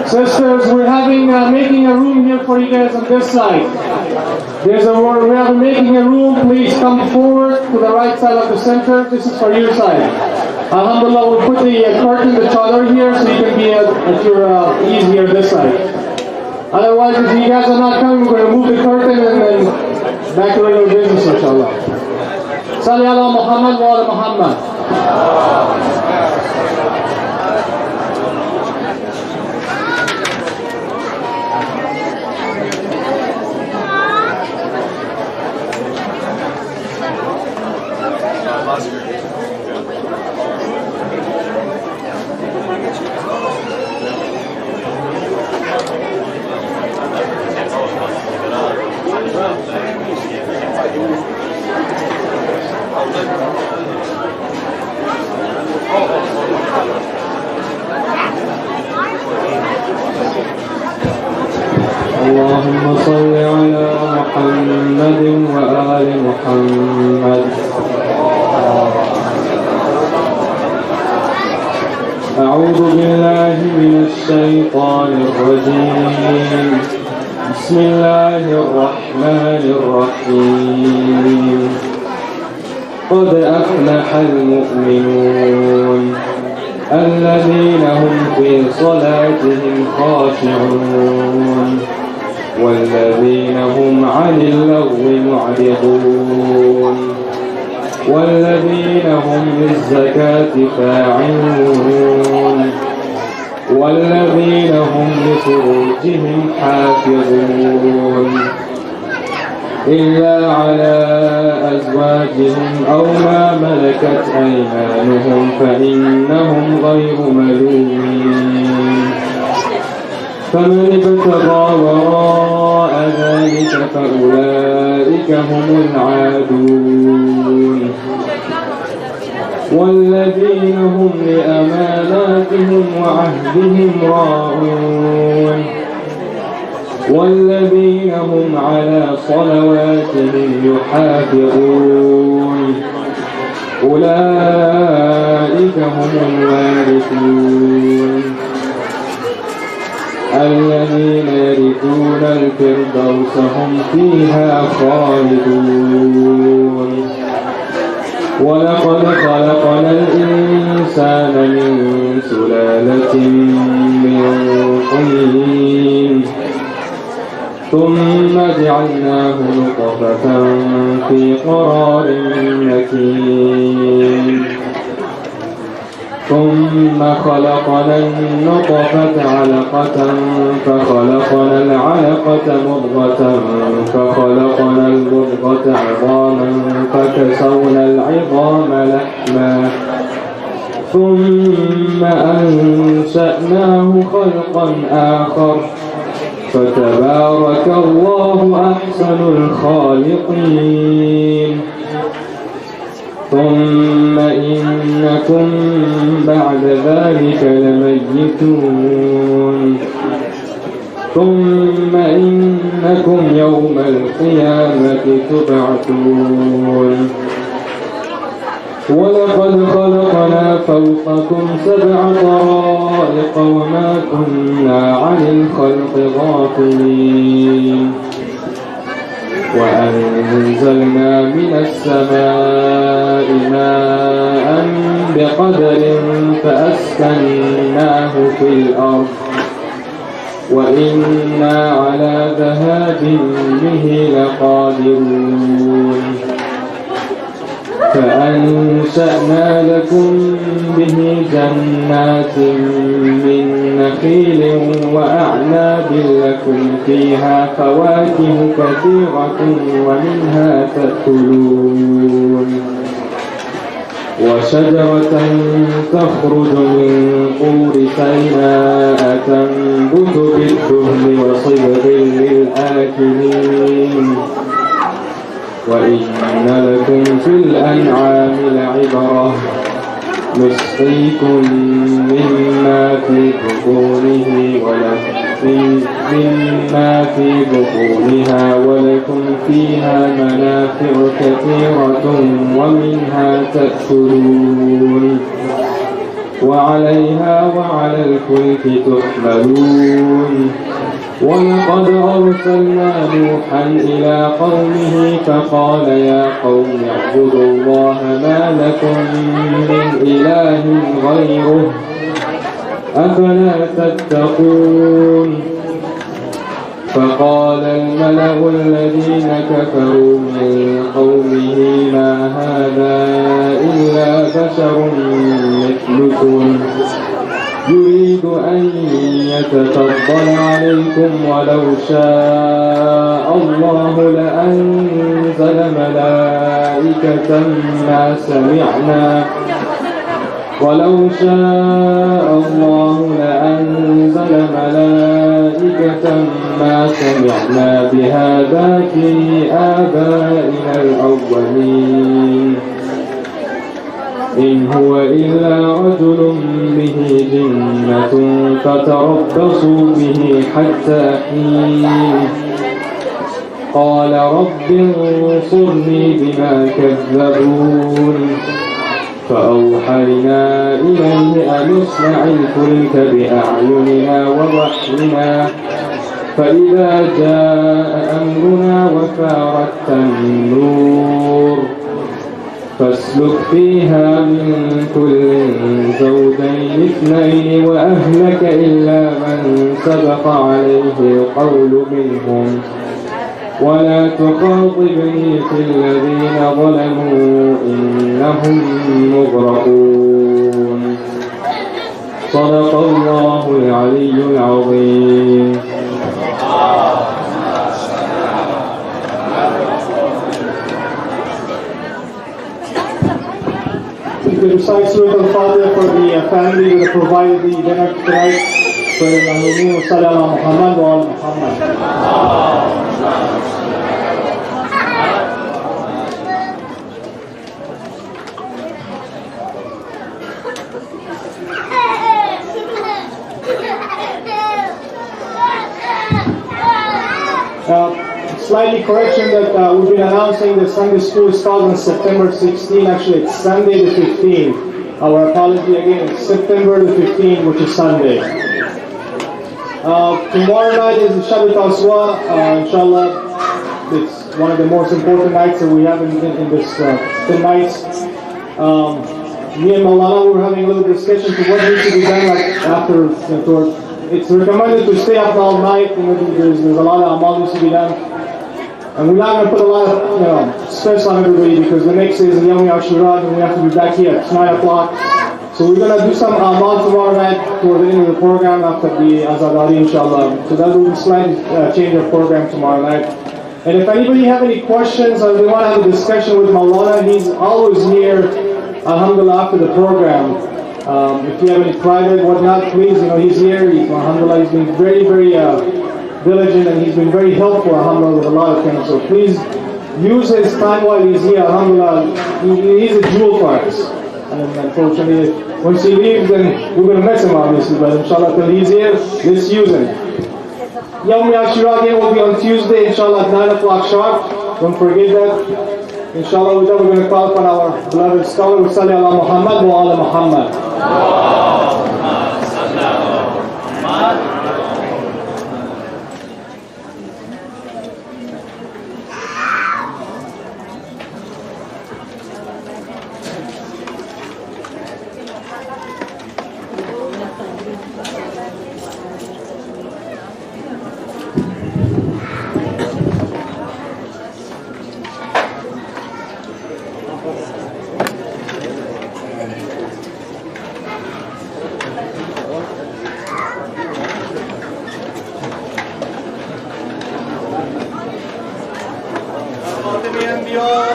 Sisters, we're making a room here for you guys on this side. We are making a room. Please come forward to the right side of the center. This is for your side. Alhamdulillah, we'll put the curtain, the chadar here, so you can be at your easier this side. Otherwise, if you guys are not coming, we're going to move the curtain and then back to regular business, inshallah. Salli ala Muhammad wa ala Muhammad. اللهم صل على محمد وآل محمد. أعوذ بالله من الشيطان الرجيم. بسم الله الرحمن الرحيم. قد أفلح المؤمنون الذين هم في صلاتهم خاشعون والذين هم عن اللغو معرضون والذين هم للزكاة فاعلون والذين هم لفروجهم حافظون إلا على أزواجهم أو ما ملكت أيمانهم فإنهم غير ملومين. فمن ابتغى وراء ذلك فأولئك هم العادون. والذين هم لأماناتهم وعهدهم راعون والذين هم على صلواتهم يحافظون أولئك هم الوارثون الذين يرثون الفردوس هم فيها خالدون. ولقد خلقنا الإنسان من سلالة من طين ثم جعلناه نطفة في قرار مكين ثم خلقنا النطفة علقة فخلقنا العلقة مضغة فخلقنا المضغة عظاما فكسونا العظام لحما ثم أنشأناه خلقا آخر فتبارك الله أحسن الخالقين. ثم إنكم بعد ذلك لميتون ثم إنكم يوم القيامة تبعثون. ولقد خلقنا فوقكم 7 طرائق وما كنا عن الخلق غافلين. وأنزلنا من السماء ماء بقدر فأسكناه في الأرض وإنا على ذهاب به لقادرون. فأنشأنا لكم به جنات من نخيل وأعناب لكم فيها فواكه كثيرة ومنها تأكلون. وشجرة تخرج من طور سيناء تنبت بالدهن وصبغ للآكلين. وإن لكم في الأنعام لعبرة نسقيكم مما في بطونه ولحم مما في بطونها ولكم فيها منافع كثيرة ومنها تأكلون وعليها وعلى الفلك تحملون ولقد أرسلنا نوحا إلى قومه فقال يا قوم اعبدوا الله ما لكم من إله غيره أفلا تتقون فقال الملأ الذين كفروا من قومه ما هذا إلا بشر مثلكم يريد أن يتفضل عليكم ولو شاء الله لأنزل ملائكة ما سمعنا ولو شاء الله لأنزل ملائكة ما سمعنا بهذا في آبائنا الأولين إن هو إلا رجل به جنة فتربصوا به حتى حين قال رب انصرني بما كذبون فأوحينا إليه أن اصنع الفلك بأعيننا ووحينا فإذا جاء أمرنا وفارت النور فاسلك فيها من كل زوجين اثنين وأهلك إلا من سبق عليه القول منهم ولا تخاطبني في الذين ظلموا إنهم مغرقون صدق الله العلي العظيم. You can recite Surah Al-Fatiha for the family that provided the dinner tonight. For Imam Hosain ala Muhammad wa ala Muhammad. Slightly correction that we've been announcing the Sunday school starts on September 16. Actually, it's Sunday the 15th. Our apology again, it's September the 15th, which is Sunday. Tomorrow night is the Shabbat Aswa. Inshallah, it's one of the most important nights that we have in this 10 nights. Me and Maulana were having a little discussion to what needs to be done after it's recommended to stay up all night. There's a lot of amal needs to be done. And we're not going to put a lot of stress on everybody because the next day is Yom Ashura and we have to be back here at 9 o'clock. So we're going to do some amal tomorrow night toward the end of the program after the Azadari inshallah. So that will be a slight change of program tomorrow night. And if anybody have any questions or they want to have a discussion with Maulana, he's always here, alhamdulillah, after the program. If you have any private, whatnot, please, he's here. Alhamdulillah, he's been very, very diligent and he's been very helpful, alhamdulillah, with a lot of things. So please use his time while he's here, alhamdulillah. He's a jewel for us. And unfortunately, once he leaves, then we're going to miss him, obviously. But inshallah, till he's here, let's use him. Yawm Ashura again will be on Tuesday, inshallah, at 9 o'clock sharp. Don't forget that. Inshallah, with that, we're going to call upon our beloved scholar, wa salli ala Muhammad wa ala Muhammad.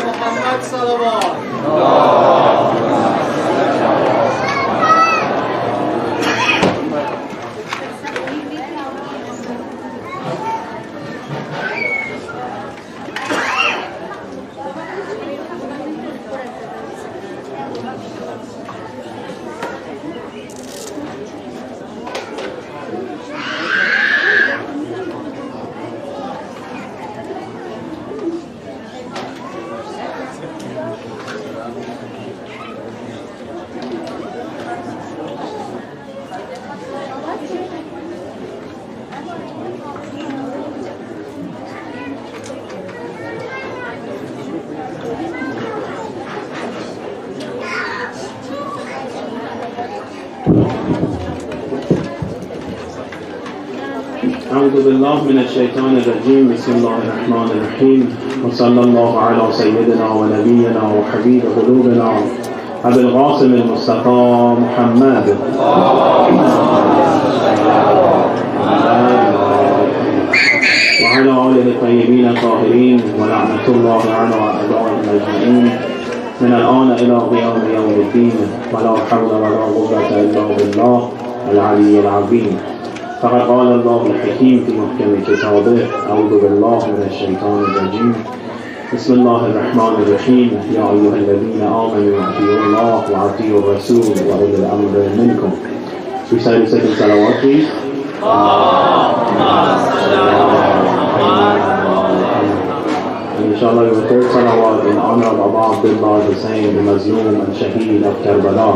Muhammad Salawat. أعوذ بالله من الشيطان الرجيم بسم الله الرحمن الرحيم وصلى الله على سيدنا ونبينا وحبيب قلوبنا أبي القاسم المصطفى محمد وعلى آله الطيبين الطاهرين ولعنة الله على أعدائهم أجمعين من الآن إلى قيام يوم الدين ولا حول ولا قوة إلا بالله العلي العظيم. فقد قال الله الحكيم في محكم كتابه أعوذ بالله من الشيطان الرجيم بسم الله الرحمن الرحيم يا أيها الذين آمنوا أطيعوا الله وأطيعوا الرسول وأولي الأمر منكم. Recite the second salawat please. And inshallah your third salawat in honor of Abu Abdullah Hussain, the Mazloom and Shaheed of Karbala.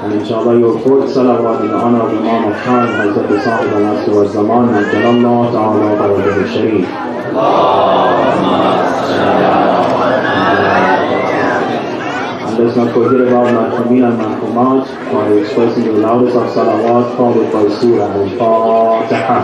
And inshallah your fourth salawat in honor of Imam Hosain, Hazrat Sahib al-Asr wa Zaman, and Jalallah Ta'ala Ta'ala Sharif. And let's not forget about Marhamin and Marhumat by expressing the loudest of salawat followed by Surah Al-Fatiha.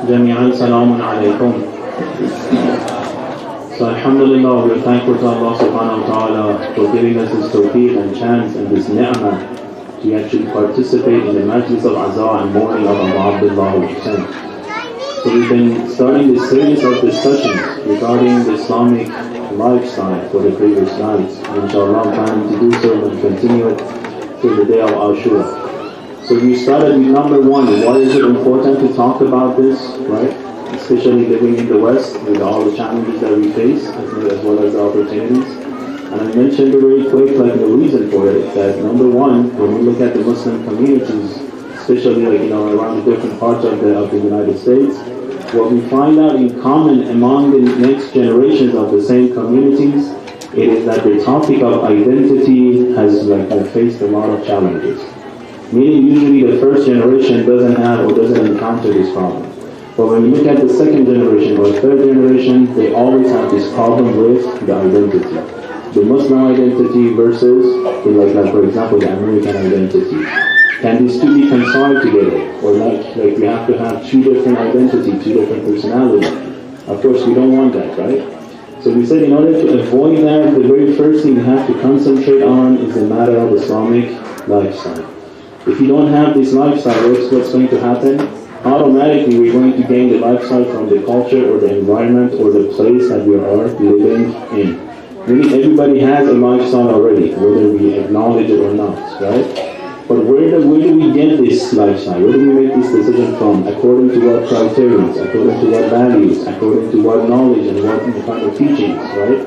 Jami'an Salamun Alaikum. So Alhamdulillah, we are thankful to Allah subhanahu wa ta'ala for giving us this tawfiq and chance and this ni'mah to actually participate in the majlis of Azza and mourning of Abu Abdullah Hussain. So we've been starting this series of discussions regarding the Islamic lifestyle for the previous nights. And inshallah I'm planning to do so and continue it till the day of Ashura. So we started with number one, why is it important to talk about this, right? Especially living in the West with all the challenges that we face as well as the opportunities. And I mentioned very quick the reason for it, that number one, when we look at the Muslim communities, especially around the different parts of the United States, what we find out in common among the next generations of the same communities, it is that the topic of identity has faced a lot of challenges. Meaning usually the first generation doesn't have or doesn't encounter this problem. But when you look at the second generation or third generation, they always have this problem with the identity. The Muslim identity versus, for example, the American identity. Can these two be conciled together? Or we have to have two different identities, two different personalities? Of course we don't want that, right? So we said in order to avoid that, the very first thing we have to concentrate on is the matter of Islamic lifestyle. If you don't have this lifestyle, what's going to happen? Automatically we're going to gain the lifestyle from the culture or the environment or the place that we are living in. Meaning everybody has a lifestyle already, whether we acknowledge it or not, right? But where do we get this lifestyle? Where do we make this decision from? According to what criteria? According to what values? According to what knowledge and what kind of teachings, right?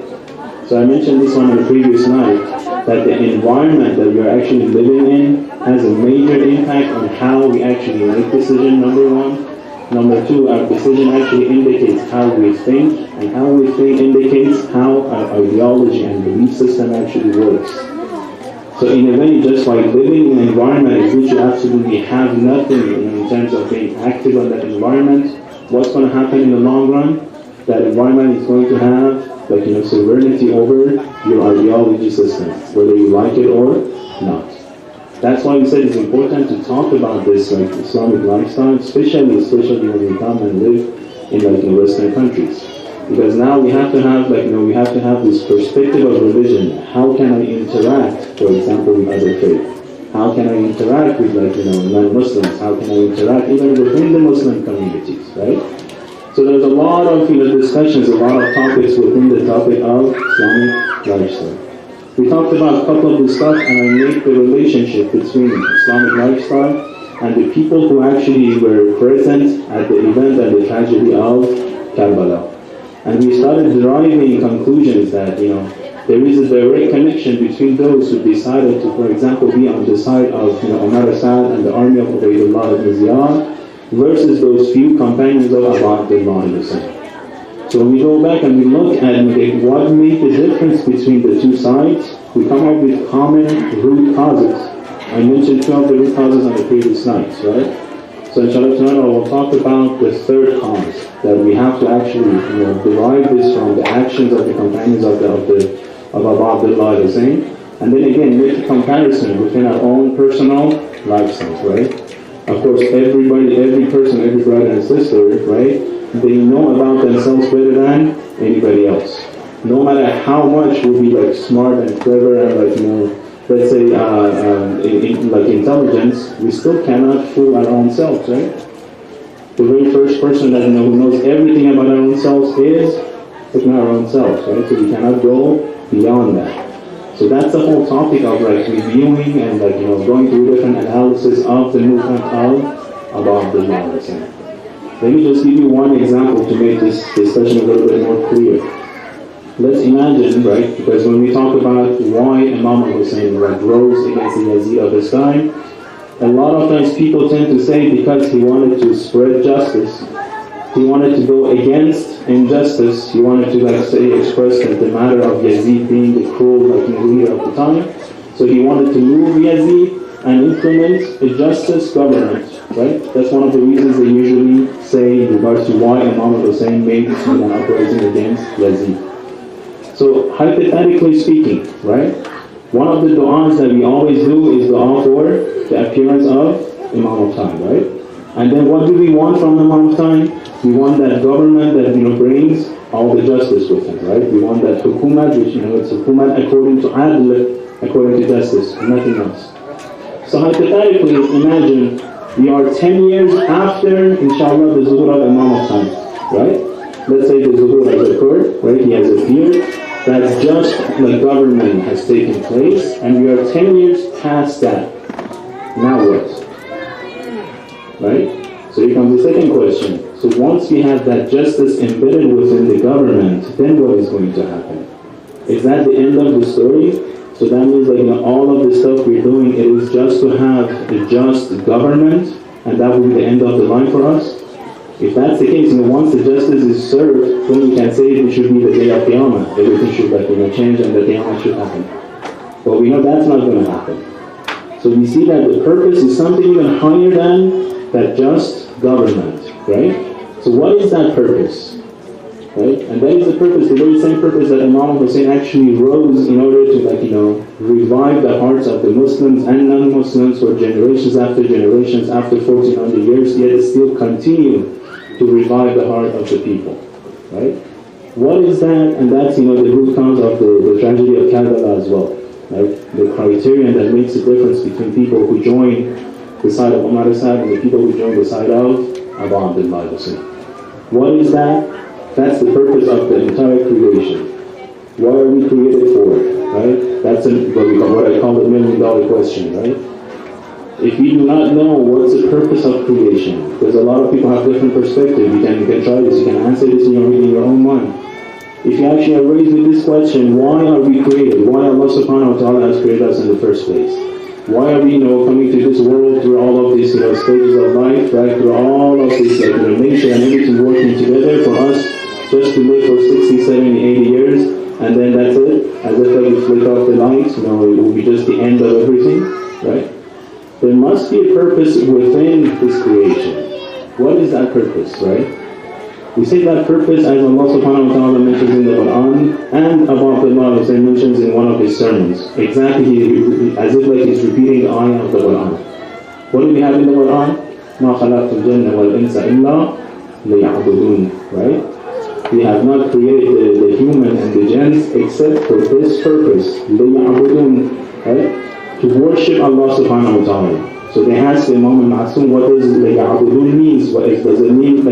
So I mentioned this on the previous night, that the environment that we are actually living in has a major impact on how we actually make decision, number one. Number two, our decision actually indicates how we think, and how we think indicates how our ideology and belief system actually works. So in a way, just by living in an environment in which you absolutely have nothing in terms of being active on that environment, what's going to happen in the long run? That environment is going to have sovereignty over your ideology system, whether you like it or not. That's why we said it's important to talk about this Islamic lifestyle, especially when we come and live in Western countries. Because now we have to have we have to have this perspective of religion. How can I interact, for example, with other faith? How can I interact with non-Muslims? How can I interact even within the Muslim communities, right? So there's a lot of discussions, a lot of topics within the topic of Islamic lifestyle. We talked about a couple of the stuff, and I made the relationship between Islamic lifestyle and the people who actually were present at the event and the tragedy of Karbala. And we started deriving conclusions that there is a direct connection between those who decided to, for example, be on the side of Umar Asad and the army of Ubaydullah ibn Ziyad versus those few companions of Abu Abdullah Hussain. So when we go back and we look at what made the difference between the two sides, we come up with common root causes. I mentioned two of the root causes on the previous nights, right? So inshallah tonight I will talk about the third cause, that we have to actually derive this from the actions of the companions of Abu Abdullah al-Hussein, and then again make a comparison within our own personal lifestyles, right? Of course, everybody, every person, every brother and sister, right? They know about themselves better than anybody else. No matter how much we'll be like smart and clever and like let's say like intelligence, we still cannot fool our own selves, right? The very first person that who knows everything about our own selves is our own selves, right? So we cannot go beyond that. So that's the whole topic of like reviewing and like going through different analysis of the movement of Abu Abdullah al-Hussein. Let me just give you one example to make this discussion a little bit more clear. Let's imagine, right, because when we talk about why Imam Hosain rose against the Yazid of his time, a lot of times people tend to say because he wanted to spread justice, he wanted to go against injustice, he wanted to like say express the matter of Yazid being the cruel leader of the time, so he wanted to move Yazid and implement a justice government, right? That's one of the reasons they usually say in regards to why Imam Hosain made an uprising against Yazid. So hypothetically speaking, right, one of the du'as that we always do is du'a for the appearance of Imam of Time, right? And then what do we want from Imam of Time? We want that government that brings all the justice with it, right? We want that hukumat, which it's hukumat according to adl, according to justice, nothing else. So hypothetically, imagine we are 10 years after, inshallah, the zuhur of Imam of Time, right? Let's say the zuhur has occurred, right? He has appeared. That just like government has taken place, and we are 10 years past that. Now what? Right? So here comes the second question. So once we have that justice embedded within the government, then what is going to happen? Is that the end of the story? So that means like all of the stuff we're doing, it is just to have a just government, and that will be the end of the line for us? If that's the case, once the justice is served, then we can say it should be the day of Qiyamah. Everything should change and the Qiyamah should happen. But we know that's not going to happen. So we see that the purpose is something even higher than that just government, right? So what is that purpose? Right? And that is the purpose, the very same purpose that Imam Hosain actually rose in order to revive the hearts of the Muslims and non-Muslims for generations after 1400 years, yet still continue to revive the heart of the people, right? What is that? And that's the root cause of the tragedy of Karbala as well, right? The criterion that makes the difference between people who join the side of Umar Assad and the people who join the side of Abu Abdullah al-Hussein. What is that? That's the purpose of the entire creation. What are we created for, right? That's what I call the $1 million question, right? If you do not know what's the purpose of creation, because a lot of people have different perspectives. You can try this, you can answer this in your own mind. If you actually are raised with this question, why are we created? Why Allah subhanahu wa ta'ala has created us in the first place? Why are we coming to this world through all of these stages of life, right? Through all of this nature and everything working together for us just to live for 60, 70, 80 years, and then that's it? As if we flick off the lights, it will be just the end of everything, right? There must be a purpose within this creation. What is that purpose, right? We say that purpose as Allah subhanahu wa ta'ala mentions in the Quran, and Abu Abdullah al-Hussein mentions in one of his sermons. Exactly as if he's repeating the ayah of the Quran. What do we have in the Quran? مَا خَلَقْتُ الْجَنَّ وَالْإِنسَ إِلَّا لِيَعْبُدُونَ, right? We have not created the human and the jinns except for this purpose, لِيَعْبُدُونَ, right? To worship Allah subhanahu wa ta'ala. So they asked Imam al-Ma'asum, what does لِيَعْبُدُونَ means? Does it mean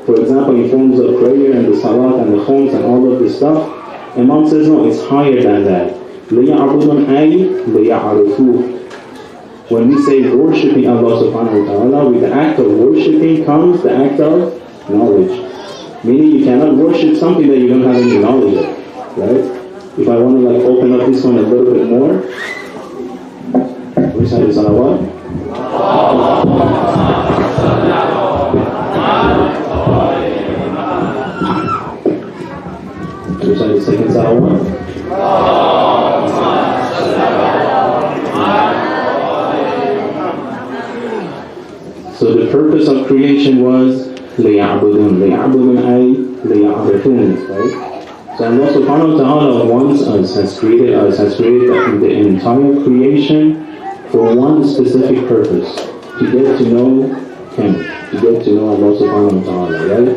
for example, in forms of prayer and the salat and the khums and all of this stuff? Imam says no, it's higher than that. لِيَعْبُدُونَ أَيْ لِيَعْرِفُوهُ. When we say worshipping Allah subhanahu wa ta'ala, with the act of worshipping comes the act of knowledge. Meaning you cannot worship something that you don't have any knowledge of, right? If I want to open up this one a little bit more, which side is salawat? recite the second salawat. So the purpose of creation was لِيَعْبُدُونَ لِيَعْبُدُونَ أي لِيَعْرِفُونَ, right? So Allah subhanahu wa ta'ala wants us, has created the entire creation for one specific purpose, to get to know Him, to get to know Allah subhanahu wa ta'ala, right?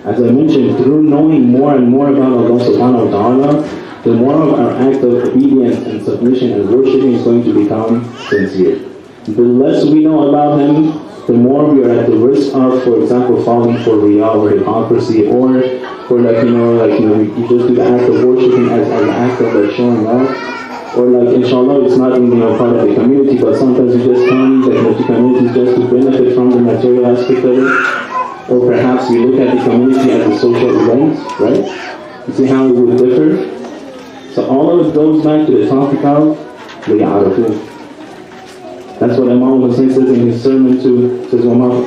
As I mentioned, through knowing more and more about Allah subhanahu wa ta'ala, the more of our act of obedience and submission and worshiping is going to become sincere. The less we know about Him, the more we are at the risk of, for example, falling for riyā or hypocrisy, or for you just do the act of worshiping as an act of showing off, or inshallah it's not even part of the community, but sometimes you just come to communities just to benefit from the material aspect of it, or perhaps we look at the community as a social event, right? You see how it would differ? So all of it goes back to the topic of لِيَعْرِفُونَ. That's what Imam Hosain says in his sermon too. He says, وَاللَّهُ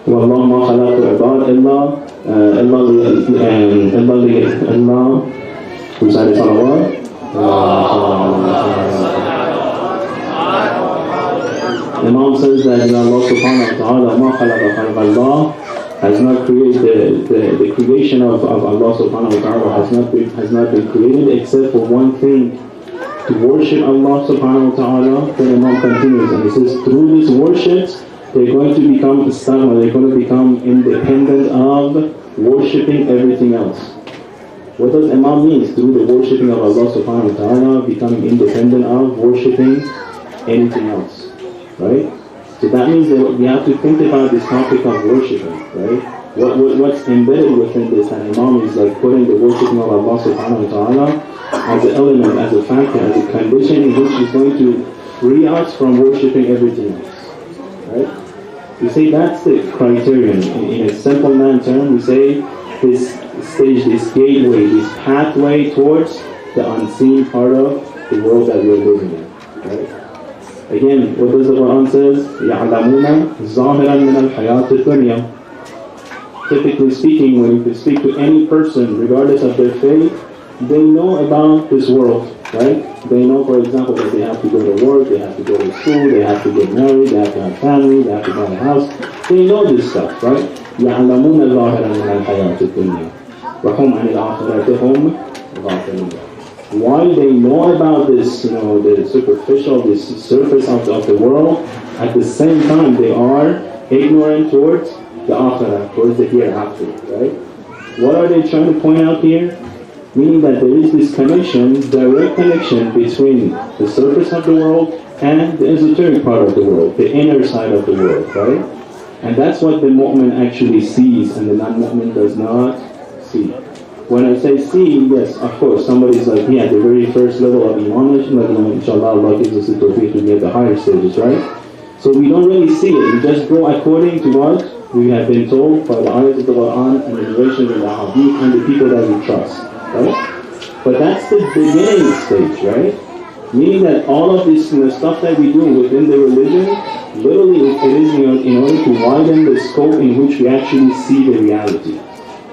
مَا خَلَقْتُ عِبَادَ إِلَّا recite salawat. Imam says that Allah subhanahu wa ta'ala مَا خَلَقَ خَلْقَ اللَّهِ has not created, the creation of Allah subhanahu wa ta'ala has not been created except for one thing, to worship Allah subhanahu wa ta'ala. Then Imam continues and he says, through these worships they're going to become istighfar, they're going to become independent of worshipping everything else. What does Imam mean? Through the worshipping of Allah subhanahu wa ta'ala, becoming independent of worshipping anything else, right? So that means that we have to think about this topic of worshipping, right? What's embedded within this, and Imam is putting the worshipping of Allah subhanahu wa ta'ala as an element, as a factor, as a condition in which is going to free us from worshipping everything else, right? We say that's the criterion. In a simple man term, we say this stage, this gateway, this pathway towards the unseen part of the world that we're living in, right? Again, what does the Quran says? يَعْلَمُونَ ظَاهِرًا مِنَ الْحَيَاةِ الدُّنْيَا. Typically speaking, when you speak to any person, regardless of their faith, they know about this world, right? They know, for example, that they have to go to work, they have to go to school, they have to get married, they have to have family, they have to buy a house. They know this stuff, right? يَعْلَمُونَ ظَاهِرًا مِنَ الْحَيَاةِ الدُّنْيَا وَهُمْ عَنِ الْآخِرَةِ هُمْ غَافِلُونَ. Why they know about this, the superficial, this surface of the world, at the same time they are ignorant towards the akhirah, towards the hereafter, right? What are they trying to point out here? Meaning that there is this connection, direct connection between the surface of the world and the esoteric part of the world, the inner side of the world, right? And that's what the mu'min actually sees and the non-mu'min does not see. When I say see, yes, of course, somebody's at the very first level of iman, inshallah Allah gives us the tawfiq to get the higher stages, right? So we don't really see it, we just go according to what we have been told by the ayahs of the Quran and the narrations of the hadith and the people that we trust, right? But that's the beginning stage, right? Meaning that all of this stuff that we do within the religion, literally it is in order to widen the scope in which we actually see the reality,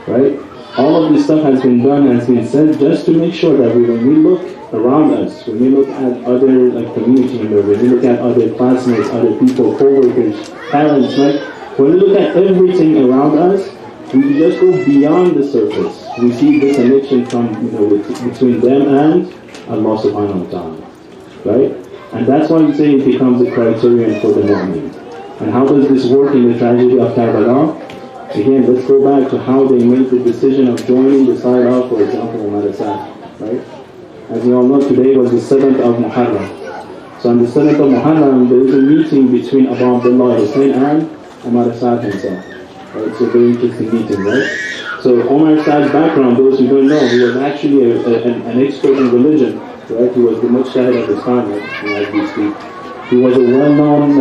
right? All of this stuff has been done, has been said just to make sure that when we look around us, when we look at other community members, when we look at other classmates, other people, co-workers, parents, right? When we look at everything around us, we just go beyond the surface. We see the connection from between them and Allah subhanahu wa ta'ala, right? And that's why we say it becomes a criterion for the mu'min. And how does this work in the tragedy of Karbala? Again, let's go back to how they made the decision of joining the side of, for example, Umar Asad, right? As you all know, today was the 7th of Muharram. So on the 7th of Muharram, there is a meeting between Abu Abdullah Hussein and Umar Asad himself. Right? So very interesting meeting, right? So Umar Asad's background, those who don't know, he was actually an expert in religion, right? He was the mujtahid of his time, as we speak. He was a well-known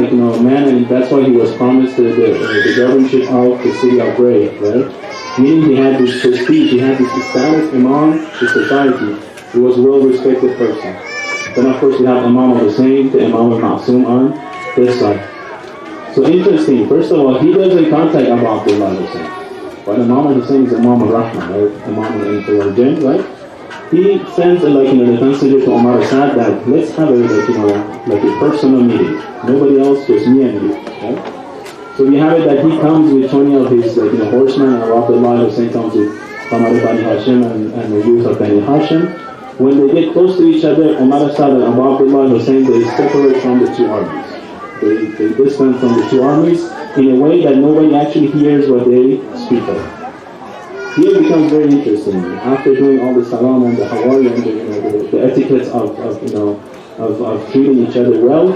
man, and that's why he was promised the governorship of the city of Gray, right? Meaning he had this prestige, he had this status among the society. He was a well-respected person. Then of course we have Imam Hosain, the Imam al-Ma'soom on this side. So interesting, first of all, he doesn't contact Abu Abdullah Hussein. But Imam Hosain is Imam al-Rahman, right? Imam al-Insa wal-Jinn, right? he sends the messenger to Umar Assad that let's have a personal meeting. Nobody else, just me and you. Okay? So we have it that he comes with 20 of his horsemen, and Abdullah Hussein comes with Qamar Bani Hashim and the youth of Bani Hashim. When they get close to each other, Umar Assad and Abdullah Hussein, they separate from the two armies. They distance from the two armies in a way that nobody actually hears what they speak of. Here it becomes very interesting. After doing all the salam and the hawari and the etiquettes of treating each other well,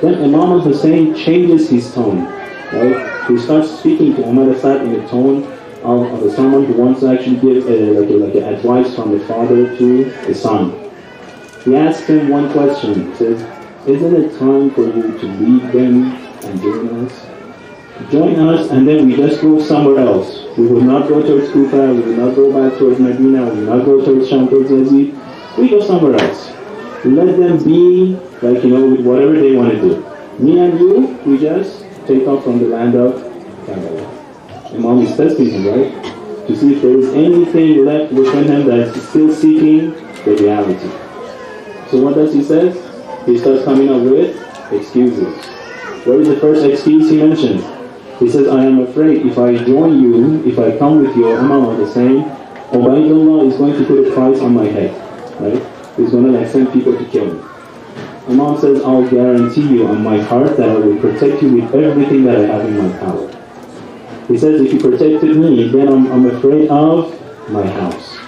then Imam Hosain changes his tone. Right? He starts speaking to Umar Assad in a tone of someone who wants to actually give advice from the father to the son. He asks him one question. He says, "Isn't it time for you to leave them and join us? Join us, and then we just go somewhere else. We will not go towards Kufa, we will not go back towards Medina, we will not go towards Sham, towards Yazid. We go somewhere else. Let them be with whatever they want to do. Me and you, we just take off from the land of Karbala." Imam is testing him, right? To see if there is anything left within him that's still seeking the reality. So what does he say? He starts coming up with excuses. What is the first excuse he mentions? He says, "I am afraid if I join you, if I come with you, Imam Hosain, Ubaidullah is going to put a price on my head. Right? He's going to send people to kill me." Imam says, "I'll guarantee you on my heart that I will protect you with everything that I have in my power." He says, "If you protected me, then I'm afraid of my house."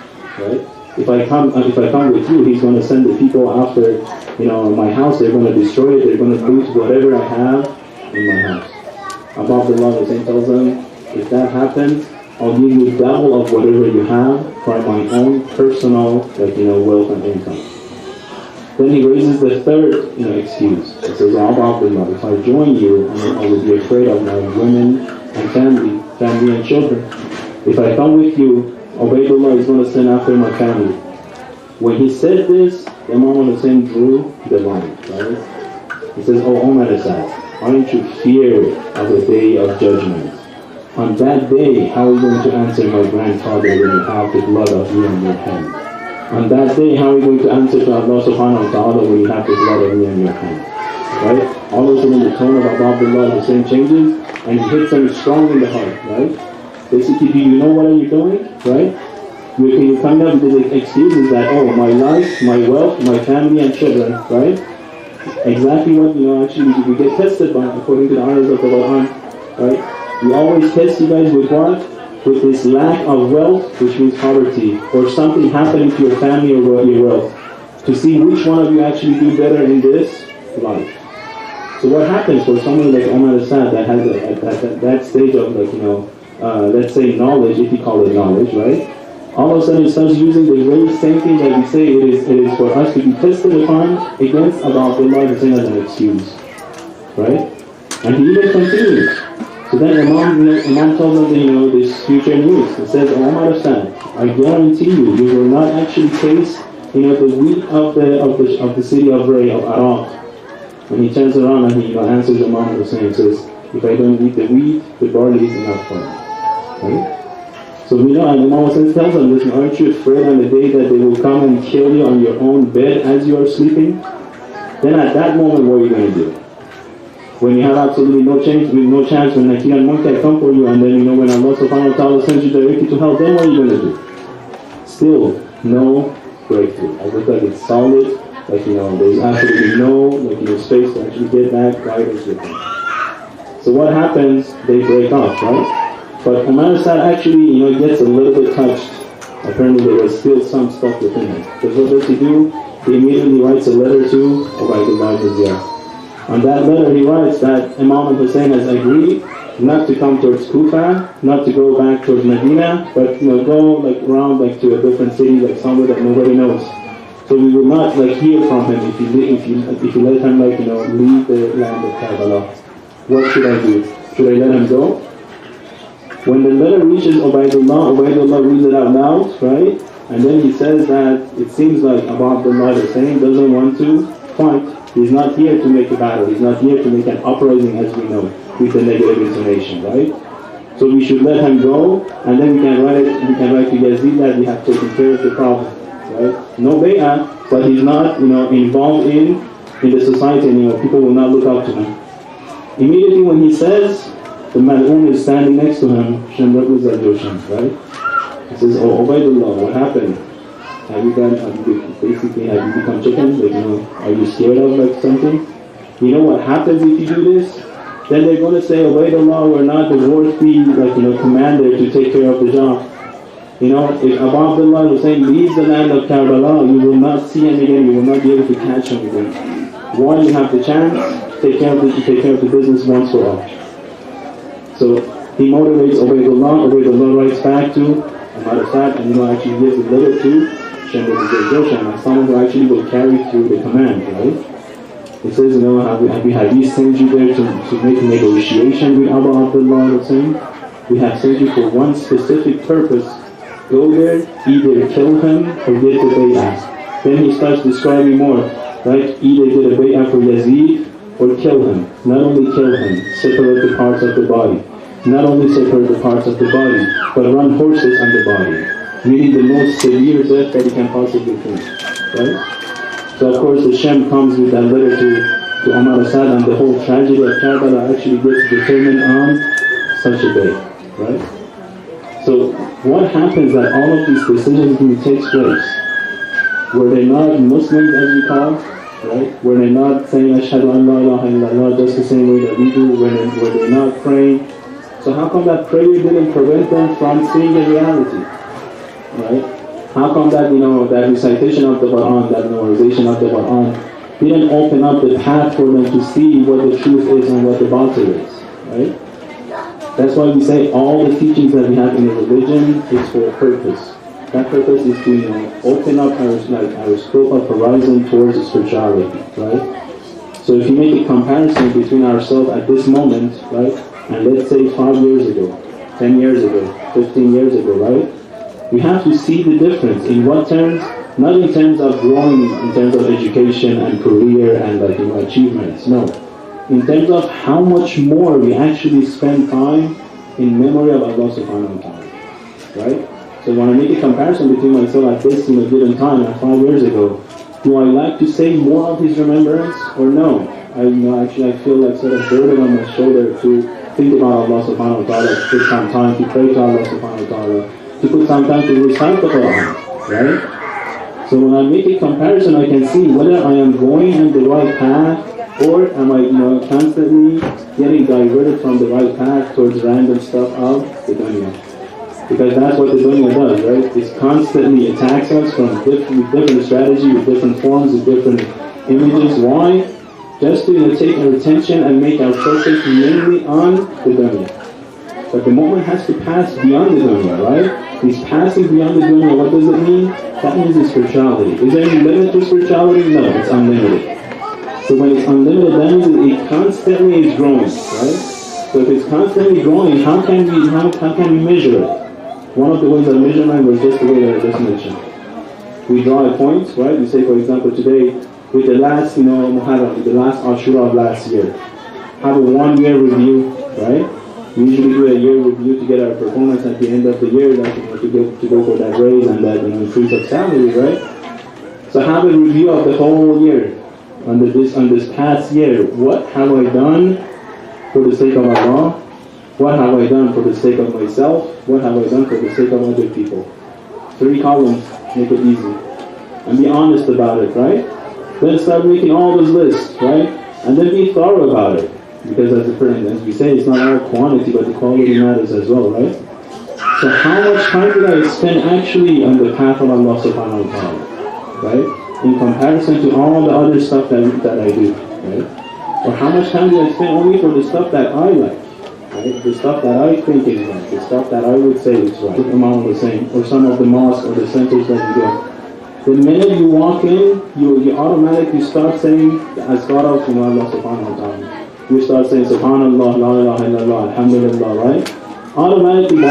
Right? If I come with you, he's going to send the people after my house. They're going to destroy it. They're going to lose whatever I have in my house. Abdullah Hussein tells them, "If that happens, I'll give you double of whatever you have for my own personal wealth and income." Then he raises the third excuse. He says, "Abdullah, if I join you, I will be afraid of my women and family and children. If I come with you, Ubaidullah is going to send after my family." When he said this, Imam Hussein drew the line. Right? He says, "Oh Umar Assad, aren't you feared of the day of judgment? On that day, how are you going to answer my grandfather when you have the blood of me on your hand? On that day, how are you going to answer to Allah subhanahu wa ta'ala when you have the blood of me on your hand?" Right? All of a sudden the tone of Abdullah Hussein changes and he hits him strong in the heart. Right? Basically, do you know what are you doing? Right? You come up with the excuses that, oh, my life, my wealth, my family and children, right? Exactly what, actually we get tested by according to the ayahs of the Quran, right? We always test you guys with what? With this lack of wealth, which means poverty, or something happening to your family or your wealth, to see which one of you actually do better in this life. So what happens for someone like Umar Assad that has at that stage of let's say knowledge, if you call it knowledge, right? All of a sudden it starts using the very same thing that we say it is for us to be tested upon against Abdullah Hussein as an excuse. Right? And he even continues. So then Imam tells them this future news. It says, "Oh Umar Assad, I guarantee you, you will not actually taste the wheat of the city of Iraq." And he turns around and he answers Imam Hosain and says, "If I don't eat the wheat, the barley is enough for me." Right? So and Imam Hosain tells them, "Listen, aren't you afraid on the day that they will come and kill you on your own bed as you are sleeping?" Then at that moment, what are you going to do? When you have absolutely no chance when Nakir and Munkar come for you, and then when Allah subhanahu wa ta'ala sends you directly to hell, then what are you going to do? Still, no breakthrough. I look like it's solid, there's absolutely no space to actually get that guidance with them. So what happens? They break off, right? But Umar Assad actually, gets a little bit touched. Apparently there was still some stuff within him. Because what does he do? He immediately writes a letter to Ubaidullah ibn Ziyad. On that letter he writes that Imam Hosain has agreed not to come towards Kufa, not to go back towards Medina, but go around to a different city, somewhere that nobody knows. So we will not hear from him if you let him leave the land of Karbala. What should I do? Should I let him go? When the letter reaches Ubaidullah reads it out loud, right? And then he says that it seems like Abdullah Hussein doesn't want to fight. He's not here to make a battle. He's not here to make an uprising, as we know, with the negative intonation, right? So we should let him go, and then we can write to Yazid that we have taken care of the problem. right? No bay'ah, but he's not, involved in the society, and people will not look up to him. Immediately when he says, the mal'oon is standing next to him, Shem represents that Joshan, right? He says, oh, Ubaidullah, what happened? Have you become chicken? Are you scared of something? You know what happens if you do this? Then they're going to say, Ubaidullah, we're not the worthy, commander to take care of the job. If Abu Abdullah Hussein leaves the land of Karbala, you will not see him again, you will not be able to catch him again. While you have the chance, take care of the business once for all. So he motivates Ubaidullah. Ubaidullah writes back to Ahmad Assad, and actually gives a letter to Shem Joshan, as someone who actually will carry through the command, right? He says, have we sent you there to make a negotiation with Abu Abdullah Hussein? We have sent you for one specific purpose. Go there, either kill him or get the bay'ah. Then he starts describing more, right? Either get a bay'ah for Yazid or kill him. Not only kill him, separate the parts of the body. Not only separate the parts of the body, but run horses on the body. Meaning the most severe death that he can possibly think, right? So of course the Shem comes with that letter to Ahmad Assad, and the whole tragedy of Karbala actually gets determined on such a day, right? So what happens that all of these decisions takes place? Were they not Muslims as we call, right? Were they not saying Ashhadu an la ilaha illallah just the same way that we do? Were they not praying? So how come that prayer didn't prevent them from seeing the reality, right? How come that, that recitation of the Quran, that memorization of the Quran didn't open up the path for them to see what the truth is and what the batil is, right? That's why we say all the teachings that we have in the religion is for a purpose. That purpose is to open up our scope of horizon towards the spirituality, right? So if you make a comparison between ourselves at this moment, right, and let's say 5 years ago, 10 years ago, 15 years ago, right? We have to see the difference. In what terms? Not in terms of growing, in terms of education and career and achievements, no. In terms of how much more we actually spend time in memory of Allah subhanahu wa ta'ala, right? So when I make a comparison between myself at this given time and 5 years ago, do I like to say more of His remembrance or no? I feel like sort of burden on my shoulder to think about Allah subhanahu wa ta'ala, to put some time to pray to Allah subhanahu wa ta'ala, to put some time to recite the Quran, right? So when I make a comparison, I can see whether I am going in the right path, or am I constantly getting diverted from the right path towards random stuff of the dunya. Because that's what the dunya does, right? It constantly attacks us from different strategy, with different forms, with different images. Why? Just to take our attention and make our focus mainly on the dunya. But the moment has to pass beyond the dunya, right? He's passing beyond the dunya. What does it mean? That means it's spirituality. Is there any limit to spirituality? No, it's unlimited. So when it's unlimited, that means it constantly is growing, right? So if it's constantly growing, how can we measure it? One of the ways of measurement was just the way that I just mentioned. We draw a point, right? We say, for example, today, with the last, Muharram, with the last Ashura of last year, have a 1 year review, right? We usually do a year review to get our performance at the end of the year, to go for that raise and that increase of salary, right? So have a review of the whole year. On this past year, what have I done for the sake of Allah? What have I done for the sake of myself? What have I done for the sake of other people? 3 columns, make it easy. And be honest about it, right? Then start making all those lists, right? And then be thorough about it. Because as we say, it's not all quantity, but the quality matters as well, right? So how much time did I spend actually on the path of Allah subhanahu wa ta'ala, right? In comparison to all the other stuff that I do, right? Or how much time do I spend only for the stuff that I like, right? The stuff that I think is right, the stuff that I would say is right. Imam Hosain, or some of the mosques or the centers that you go. The minute you walk in, you automatically start saying the azkar of Allah subhanahu wa ta'ala. You start saying Subhanallah, La ilaha illallah, Alhamdulillah, right? Automatically,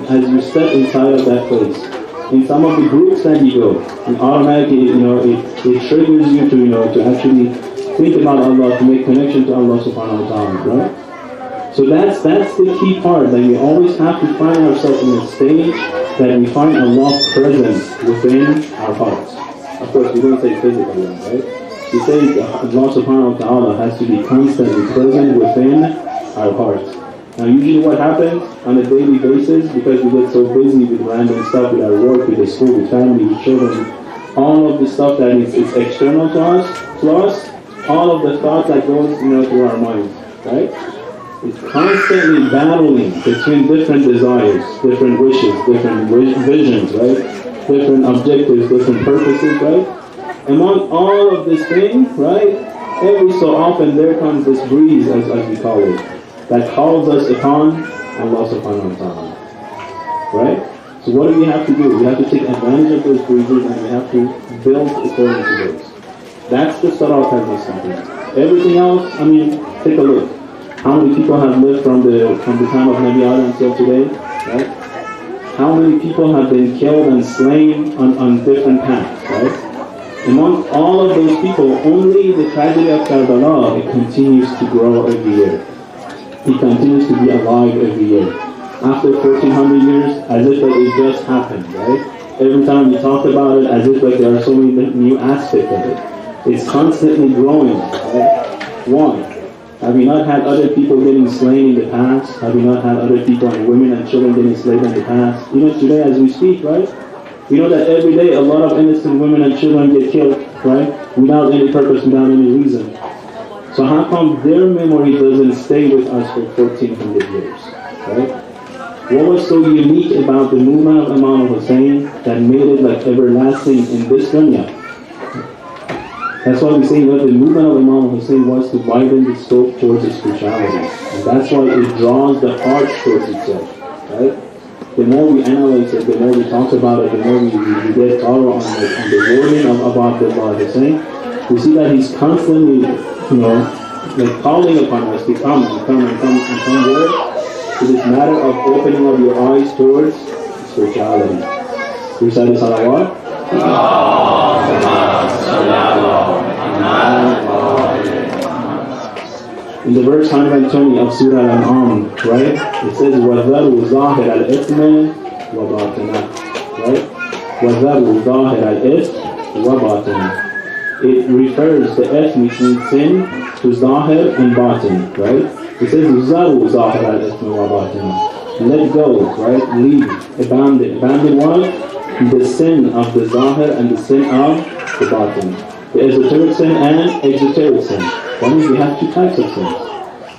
as you step inside of that place, in some of the groups that you go, and automatically, it triggers you to actually think about Allah, to make connection to Allah subhanahu wa ta'ala, right? So that's the key part, that we always have to find ourselves in a stage that we find Allah present within our hearts. Of course, we don't say physically, right? We say Allah subhanahu wa ta'ala has to be constantly present within our hearts. Now usually what happens on a daily basis, because we get so busy with random stuff, with our work, with the school, with family, with children, all of the stuff that is external to us, all of the thoughts that goes through our minds, right? It's constantly battling between different desires, different wishes, different visions, right? Different objectives, different purposes, right? Among all of this thing, right? Every so often there comes this breeze, as we call it, that calls us upon Allah subhanahu wa ta'ala, right? So what do we have to do? We have to take advantage of those breezes and we have to build according to those. That's the Salat al-Mustaqim. Everything else, take a look. How many people have lived from the time of Nabi Adam until today, right? How many people have been killed and slain on different paths, right? Among all of those people, only the tragedy of Karbala, it continues to grow every year. It continues to be alive every year. After 1400 years, as if like it just happened, right? Every time we talk about it, as if like there are so many new aspects of it. It's constantly growing, right? One, have we not had other people getting slain in the past? Have we not had other people and women and children getting slain in the past? Today as we speak, right? We know that every day a lot of innocent women and children get killed, right? Without any purpose, without any reason. So how come their memory doesn't stay with us for 1400 years, right? What was so unique about the movement of Imam Hosain that made it like everlasting in this dunya? That's why we say that the movement of Imam Hosain was to widen the scope towards spirituality. And that's why it draws the heart towards itself, right? The more we analyze it, the more we talk about it, the more we get thorough on the wording of Abdullah Hussain, we see that he's constantly, like calling upon us to come where? To this matter of opening up your eyes towards spirituality. Recite the salawat. In the verse 120 of Surah Al-An'am, right? It says, وَذَرُوا ظَاهِرَ الْإِثْمِ وَبَاطِنَهُ, right? وَذَرُوا ظَاهِرَ الْإِثْمِ وَبَاطِنَهُ. It refers the ithm, which means sin, to zahir and batin, right? It says, ذَرُوا ظَاهِرَ الْإِثْمِ وَبَاطِنَهُ. Let go, right? Leave, abandon. Abandon what? The sin of the zahir and the sin of the batin. The esoteric sin and exoteric sin. That means we have two types of sins,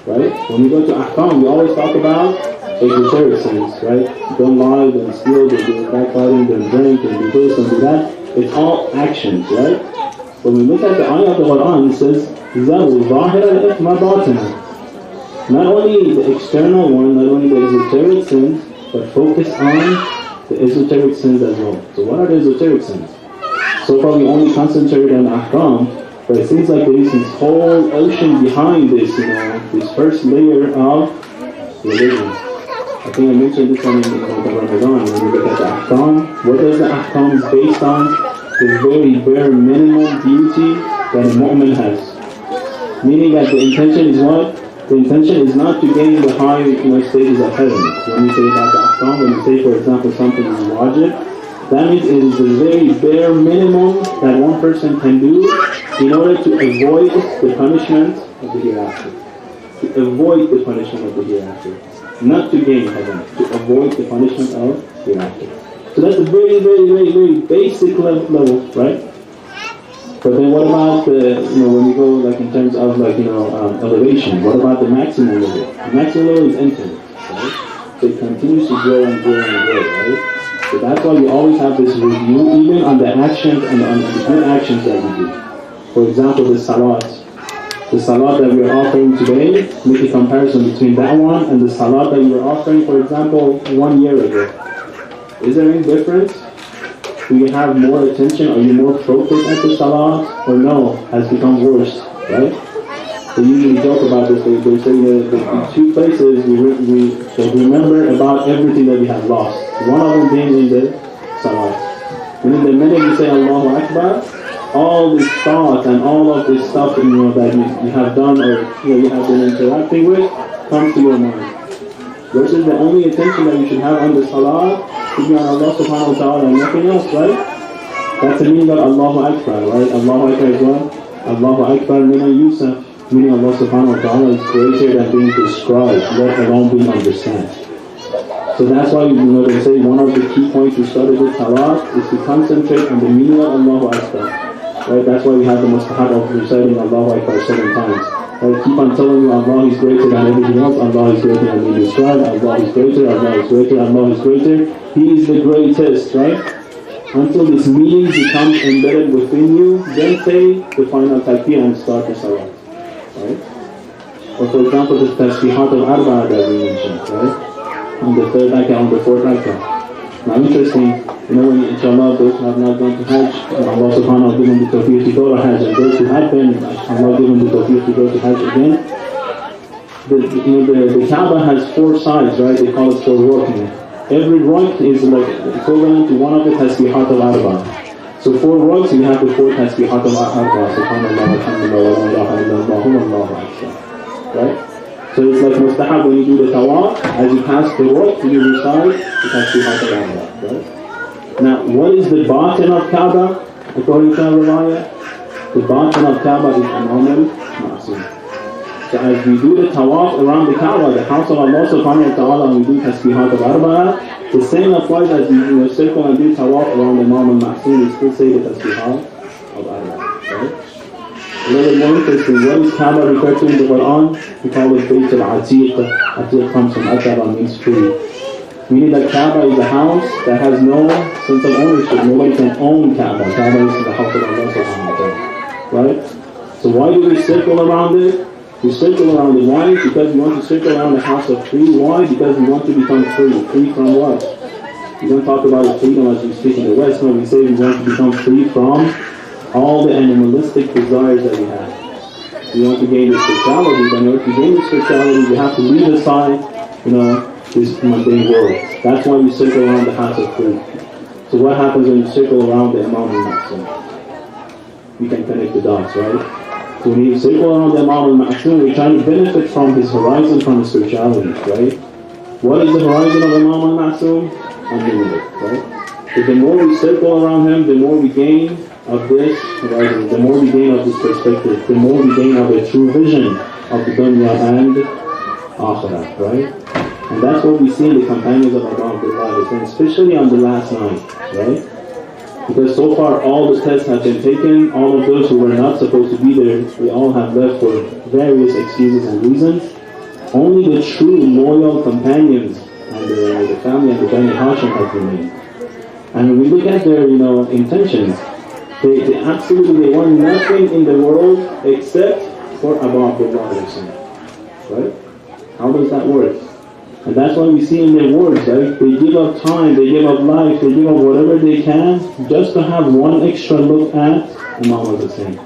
right? When we go to ahkam, we always talk about exoteric sins, right? Don't lie, don't steal, don't do backbiting, don't drink, don't do this, don't do that. It's all actions, right? When we look at the ayah of the Quran, it says, ذَرُوا ظَاهِرَ الْإِثْمَ بَاطِنَهُ. Not only the external one, not only the esoteric sins, but focus on the esoteric sins as well. So what are the esoteric sins? So far we only concentrated on ahkam, but it seems like there is this whole ocean behind this, this first layer of religion. I think I mentioned this one in Ramadan, when we look at the ahkam. What does the ahkam is based on? The very bare minimum duty that a mu'min has. Meaning that the intention is what? The intention is not to gain the high stages of heaven. When we say about the ahkam, when we say for example something is wajib, that means it is the very bare minimum that one person can do in order to avoid the punishment of the hereafter. To avoid the punishment of the hereafter. Not to gain heaven, to avoid the punishment of the hereafter. So that's a very, very, very, very basic level, right? But then what about the, when we go like in terms of like, elevation, what about the maximum level? The maximum level is infinite, right? So it continues to grow and grow and grow, right? So that's why we always have this review, even on the actions and on the good actions that we do. For example, the salat. The salat that we are offering today, make a comparison between that one and the salat that you were offering, for example, 1 year ago. Is there any difference? Do you have more attention? Are you more focused at the salat? Or no, has become worse, right? They usually joke about this. They say that in two places we remember about everything that we have lost. One of them being in the salat. And in the minute you say Allahu Akbar, all this thought and all of this stuff that you have done or you have been interacting with comes to your mind. Versus the only attention that you should have on the salah to be on Allah subhanahu wa ta'ala and nothing else, right? That's the meaning of Allahu Akbar, right? Allahu Akbar is what? Allahu Akbar mina Yusuf, meaning Allah subhanahu wa ta'ala is greater than being described, let alone being understood. So that's why they say one of the key points we started with Salat is to concentrate on the meaning of Allahu Akbar. Right? That's why we have the mustahab of reciting Allahu Akbar 7 times. Right? Keep on telling you Allah is greater than everything else, Allah is greater than being described, Allah is greater, Allah is greater, Allah is greater. He is the greatest, right? Until this meaning becomes embedded within you, then say the final takbir and start the Salat. Right? Or for example, the tasbihat al-arba'a that we mentioned, right? On the 3rd rak'ah, on the 4th rak'ah. Now interesting, when inshallah those who have not gone to Hajj, Allah subhanahu wa ta'ala given the tawfiq to go to Hajj, and those who have been, Allah given the tawfiq to go to Hajj again. The Kaaba has 4 sides, right? They call it 4 rukn. Every rukn is like equivalent to one of the tasbihat al-arba. So 4 rukns, you have the 4 tasbihat al-arba. Subhanallah, alhamdulillah, wa la ilaha illallah, Allahu akbar. Right? So it's like mustahab when you do the tawaf, as you pass the rukn, you recite the tasbihat al-arba. Right? Now, what is the batin of Kaaba according to Riwayah? The batin of Kaaba is Imam al-Ma'soom. So as we do the tawaf around the Kaaba, the house of Allah subhanahu wa ta'ala, and we do tasbihat al-arba'a, the same applies as we circle and do tawaf around the Imam al-Ma'soom, we still say the tasbihat al-arba'a. Right? A little more interesting, what is Kaaba referred to in the Quran? We call it Bayt al-Atiq. Atiq comes from Ataba, means tree. Meaning that Kaaba is a house that has no sense of ownership. Nobody can own Kaaba. Kaaba is the house of Allah subhanahu wa ta'ala. Right? So why do we circle around it? We circle around it. Why? Because we want to circle around the house of tree. Why? Because we want to become free. Free from what? We don't talk about freedom as we speak in the West. No, we say we want to become free from all the animalistic desires that we have. We want to gain the spirituality, but in order to gain the spirituality, we have to leave aside, this mundane world. That's why we circle around the house of fruit. So what happens when you circle around the Imam al-Ma'soom? We can connect the dots, right? So when you circle around the Imam al-Ma'soom, we're trying to benefit from his horizon, from his spirituality, right? What is the horizon of Imam al-Ma'soom? Unlimited, right? So the more we circle around him, the more we gain of this horizon, the more we gain of this perspective, the more we gain of a true vision of the dunya and akhirah, right? And that's what we see in the companions of Allah, especially on the last night, right? Because so far all the tests have been taken, all of those who were not supposed to be there, they all have left for various excuses and reasons. Only the true loyal companions and the family and the Bani Hashim have remained. And when we look at their intentions, they absolutely want nothing in the world except for Abu Abdullah, right? How does that work? And that's why we see in their words, right? They give up time, they give up life, they give up whatever they can just to have one extra look at Imam Hosain.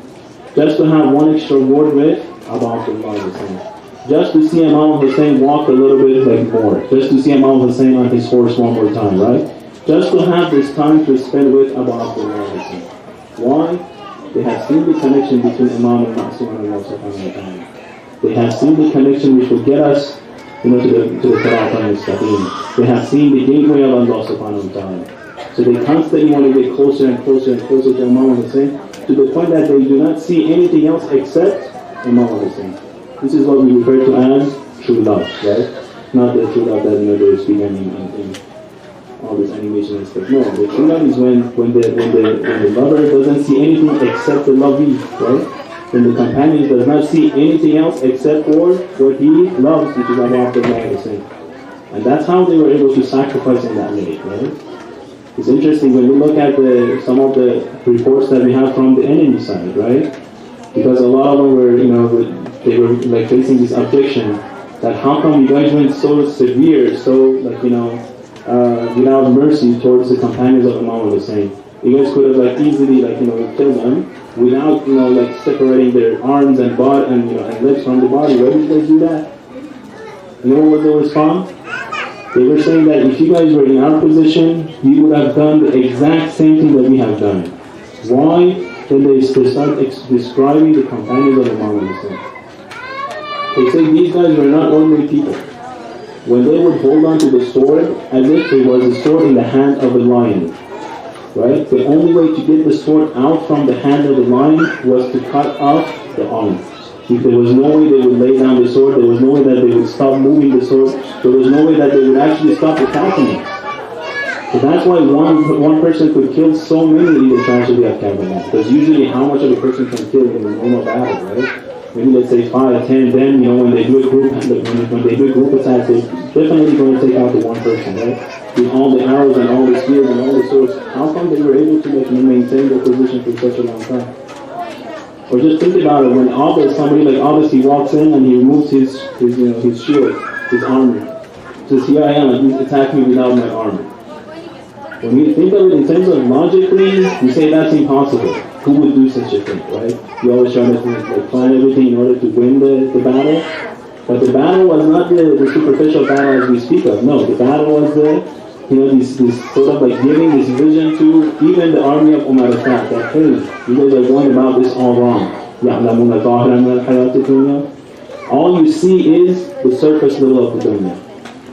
Just to have one extra word with Abu Abdullah, just to see Imam Hosain walk a little bit more, just to see Imam Hosain on his horse one more time, right? Just to have this time to spend with Abu Abdullah. Why? They have seen the connection between Imam al-Ma'soom and Allah subhanahu wa ta'ala. They have seen the connection which will get us to the Sirat al-Mustaqim. They have seen the gateway of Allah subhanahu wa ta'ala. So they constantly want to get closer and closer and closer to Imam Hosain, to the point that they do not see anything else except Imam Hosain. This is what we refer to as true love, right? Not the true love that they're speaking in all this animation and stuff. No, the true love is when the lover doesn't see anything except the lovey, right? When the companion does not see anything else except for what he loves, which is Abu Abdullah. And that's how they were able to sacrifice in that way, right? It's interesting when we look at some of the reports that we have from the enemy side, right? Because a lot of them were, they were like facing this objection that how come you guys went so severe, so without mercy towards the companions of Imam Hosain. You guys could have easily killed them without separating their arms and body and legs from the body. Why did you guys do that? You know what they respond? They were saying that if you guys were in our position, you would have done the exact same thing that we have done. Why? Then they start describing the companions of Imam Hosain. They say these guys were not ordinary people. when they would hold on to the sword as if it was a sword in the hand of a lion. Right? The only way to get the sword out from the hand of the lion was to cut off the arm. If there was no way they would lay down the sword, there was no way that they would stop moving the sword, there was no way that they would actually stop attacking it. So that's why one person could kill so many in the tragedy of Karbala. Because usually how much of a person can kill in a normal battle, right? Maybe let's say 5, 10, then when they do a group attack, they're definitely going to take out the one person, right? With all the arrows and all the spears and all the swords, how come they were able to maintain their position for such a long time? Or just think about it, when somebody like Abbas, he walks in and he removes his shield, his armor. Says, here I am, he's attacking me without my armor. When you think of it in terms of logically, you say that's impossible. Who would do such a thing, right? You always try to plan everything in order to win the battle. But the battle was not the superficial battle as we speak of. No, the battle was this sort of giving this vision to even the army of Umar al-Khattab that, hey, you guys are going about this all wrong. All you see is the surface level of the dunya.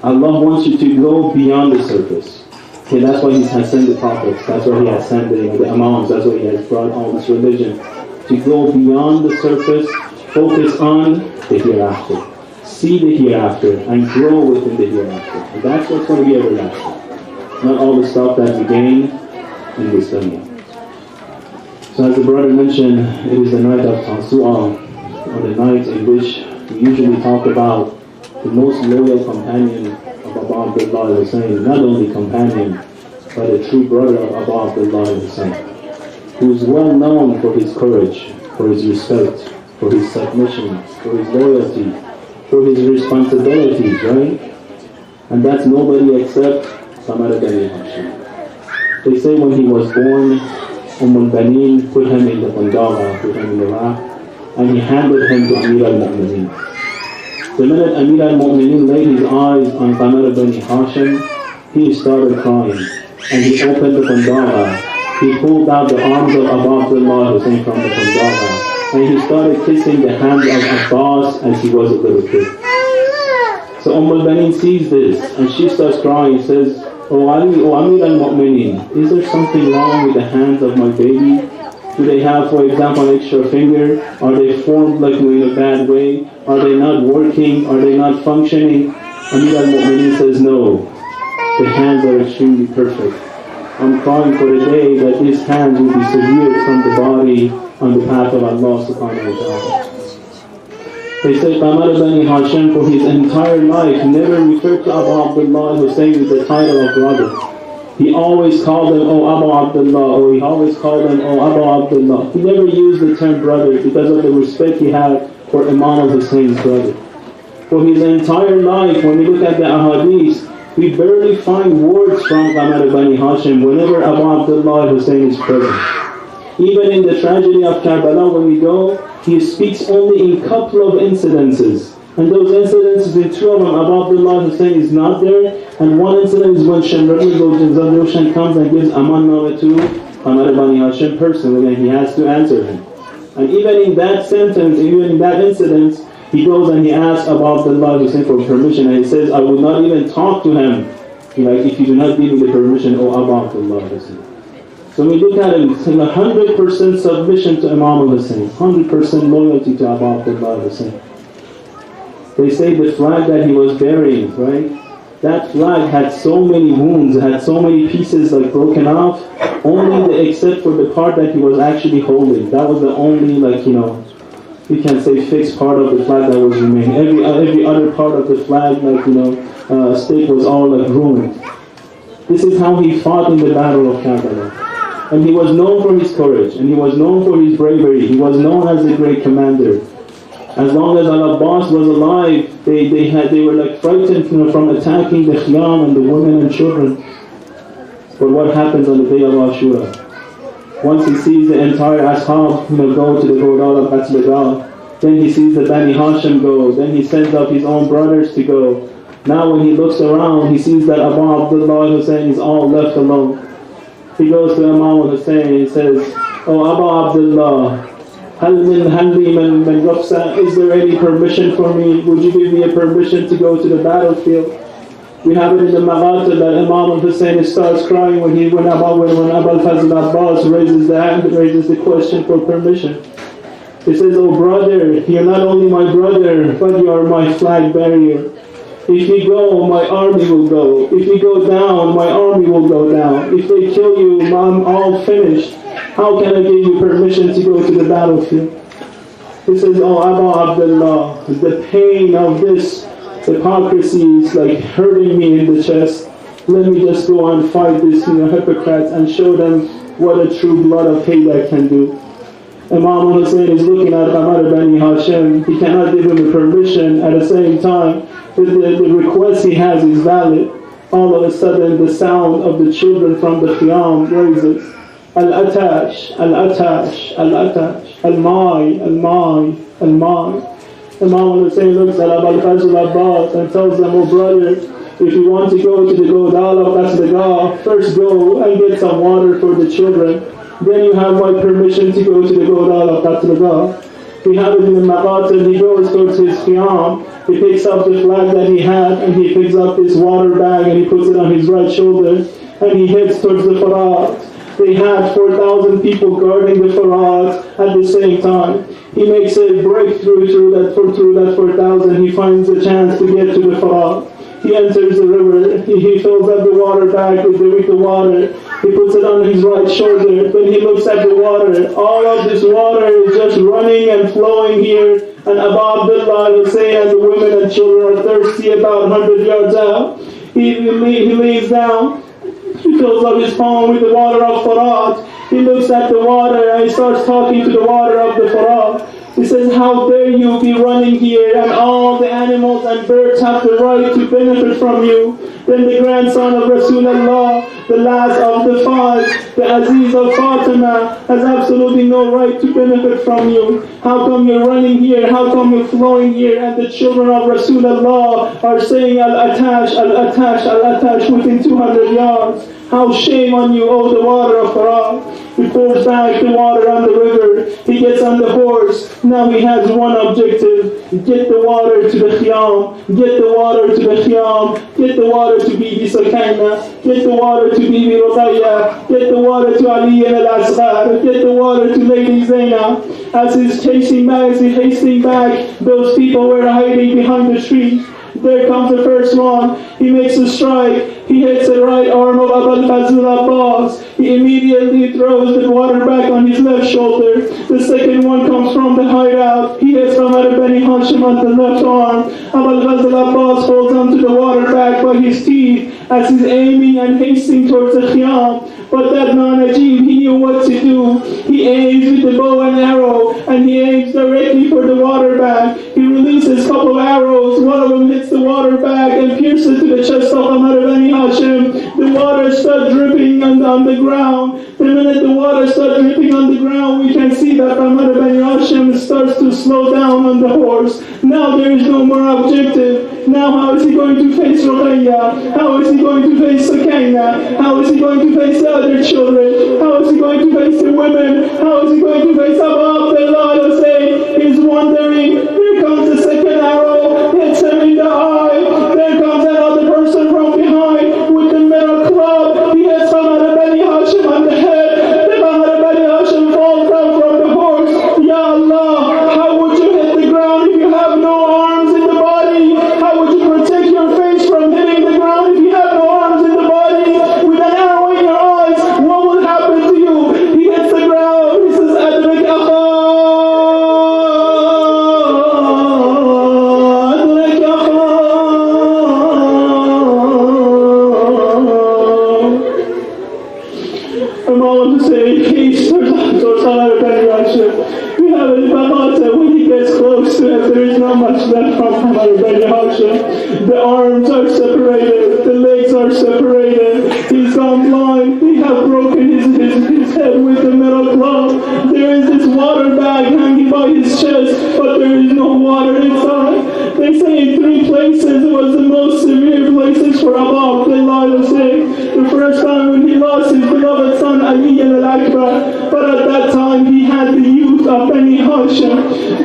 Allah wants you to go beyond the surface. Okay, that's why He has sent the prophets, that's why He has sent the imams, that's why He has brought all this religion. To go beyond the surface, focus on the hereafter. See the hereafter and grow within the hereafter. And that's what's going to be everlasting. Not all the stuff that we gain in this dunya. So as the brother mentioned, it is the night of Tasu'ah, or the night in which we usually talk about the most loyal companion of Abu Abdullah Hussain, not only companion, but a true brother of Abu Abdullah Hussain, who is well known for his courage, for his respect, for his submission, for his loyalty, for his responsibilities, right? And that's nobody except Samara Bani Hashim. They say when he was born, al-Baneen put him in the Bandara, put him in the lap, and he handed him to Amir al-Mu'mineen. The minute Amir al-Mu'mineen laid his eyes on Samara Bani Hashim, he started crying, and he opened the Bandara. He pulled out the arms of Abu Abdullah Hussain from the Bandara, and he started kissing the hands of Abbas as he was a little kid. So al-Baneen sees this, and she starts crying. She says, "Oh Ali, oh Amir al-Mu'mineen, is there something wrong with the hands of my baby? Do they have, for example, an extra finger? Are they formed in a bad way? Are they not working? Are they not functioning?" Amir al-Mu'mineen says, "No, the hands are extremely perfect. I'm crying for the day that these hands will be severed from the body on the path of Allah subhanahu wa ta'ala." They say Samara Bani Hashim for his entire life never referred to Abu Abdullah Hussain with the title of brother. He always called him, "Oh Abu Abdullah," or he always called him, "Oh Abu Abdullah." He never used the term brother because of the respect he had for Imam Hosain's brother. For his entire life, when we look at the ahadith, we barely find words from Samara Bani Hashim whenever Abu Abdullah Hussain is present. Even in the tragedy of Karbala, when we go, he speaks only in a couple of incidences. And those incidences, in two of them, Abu Abdullah Hussain is not there. And one incident is when Shamrani comes and gives Aman Nama to Samara Bani Hashim personally, and he has to answer him. And even in that sentence, even in that incident, he goes and he asks Abu Abdullah Hussain for permission, and he says, "I will not even talk to him if you do not give me the permission, O Abu Abdullah Hussain." So we look at him, 100% submission to Imam Hussain, 100% loyalty to Abu Abdullah Hussain. They say the flag that he was bearing, right? That flag had so many wounds, had so many pieces broken off, except for the part that he was actually holding. That was the only you can say fixed part of the flag that was remaining. Every other part of the flag, stake was all ruined. This is how he fought in the battle of Karbala. And he was known for his courage, and he was known for his bravery. He was known as a great commander. As long as Al-Abbas was alive, they were frightened from attacking the Khiyam and the women and children. But what happens on the day of Ashura? Once he sees the entire Ashab go to the Gurdal of Batlagal, then he sees the Bani Hashim go, then he sends up his own brothers to go. Now when he looks around, he sees that Abu Abdullah Hussain is all left alone. He goes to Imam Hosain and he says, "Oh Abu Abdullah, Is there any permission for me? Would you give me a permission to go to the battlefield? We have it in the Maghatab that Imam Hosain starts crying when Abul Fazl Abbas raises the hand, raises the question for permission. He says, "Oh brother, you're not only my brother, but you are my flag bearer. If you go, my army will go. If you go down, my army will go down. If they kill you, I'm all finished. How can I give you permission to go to the battlefield?" He says, "Oh Abu Abdullah, the pain of this hypocrisy is like hurting me in the chest. Let me just go and fight these hypocrites and show them what a true blood of Hayda can do." Imam Hosain is looking at Amr Bani Hashim. He cannot give him the permission. At the same time, the request he has is valid. All of a sudden, the sound of the children from the Qiyam raises. Al-Atash, Al-Atash, Al-Atash, Al-Mai, Al-Mai, Al-Mai. Imam Hosain looks at Abul Fazl Abbas and tells them, "Oh brother, if you want to go to the Godala, that's the God, first go and get some water for the children. Then you have my permission to go to the Godala, that's the God." We have it in the Maghatab. He goes towards his Qiyam, he picks up the flag that he had, and he picks up this water bag and he puts it on his right shoulder, and he heads towards the Farad. They had 4,000 people guarding the Farad at the same time. He makes a breakthrough through that 4,000. He finds a chance to get to the Farad. He enters the river. He fills up the water bag with the water. He puts it on his right shoulder. Then he looks at the water. All of this water is just running and flowing here. And Abu Abdullah will say, and the women and children are thirsty about 100 yards out. He lays down. He fills up his palm with the water of Farad. He looks at the water and he starts talking to the water of the Farad. He says, "How dare you be running here, and all the animals and birds have the right to benefit from you." Then the grandson of Rasulullah, the last of the five, the Aziz of Fatima, has absolutely no right to benefit from you. How come you're running here? How come you're flowing here? And the children of Rasulullah are saying, "Al-Atash, Al-Atash, Al-Atash," within 200 yards. How shame on you, oh the water of Farad. He pours back the water on the river. He gets on the horse. Now he has one objective. Get the water to the Qiyam. Get the water to the Qiyam. Get the water to Bibi Sakina. Get the water to Bibi Ruqayya. Get the water to Ali al-Asghar. Get the water to Lady Zainab. As he's chasing back, as he's hasting back, those people were hiding behind the trees. There comes the first one. He makes a strike. He hits the right arm of Abul Fazl Abbas. He immediately throws the water back on his left shoulder. The second one comes from the hideout. He hits Amr Bani Hashim on the left arm. Abul Fazl Abbas holds onto the water bag by his teeth as he's aiming and hasting towards the Qiyam. But that non-Ajib, he knew what to do. He aims with the bow and arrow, and he aims directly for the water bag. He releases a couple of arrows. One of them hits the water bag and pierces to the chest of Amr Bani Hashim. The water starts dripping on the ground. The minute the water starts dripping on the ground, we can see that Amr Bani Hashim starts to slow down on the horse. Now there is no more objective. Now how is he going to face Ruqayya? How is he going to face Sakina? How is he going to face the other children? How is he going to face the women? How is he going to face Abu Abdullah Hussein? He's wondering. Here comes the second arrow, hits him in the eye. There comes another person from behind with the metal club. He hits Amr Bani Hashim on the head. Then Amr Bani Hashim falls down from the horse. Ya Allah, how would you hit the ground if you have no arms in the body? How would you protect your face from hitting the ground if you have no arms in the body? With an arrow in your eyes, what will happen to you? He hits the ground. He says, "Adrik akha, adrik akha." Imam Hosain, he starts Amr Bani Hashim. We have a Maghatab. When he gets close to him, there is not much left from Amr Bani Hashim. The arms are separated, the legs are separated. He's gone blind. They have broken his head with the metal club. There is this water bag hanging by his chest, but there is no water inside. They say in 3 places it was the most severe places for Abu Abdullah Hussein. The first time when he lost his beloved son Ali al-Akbar, but at that time he had the youth of Bani Hashim.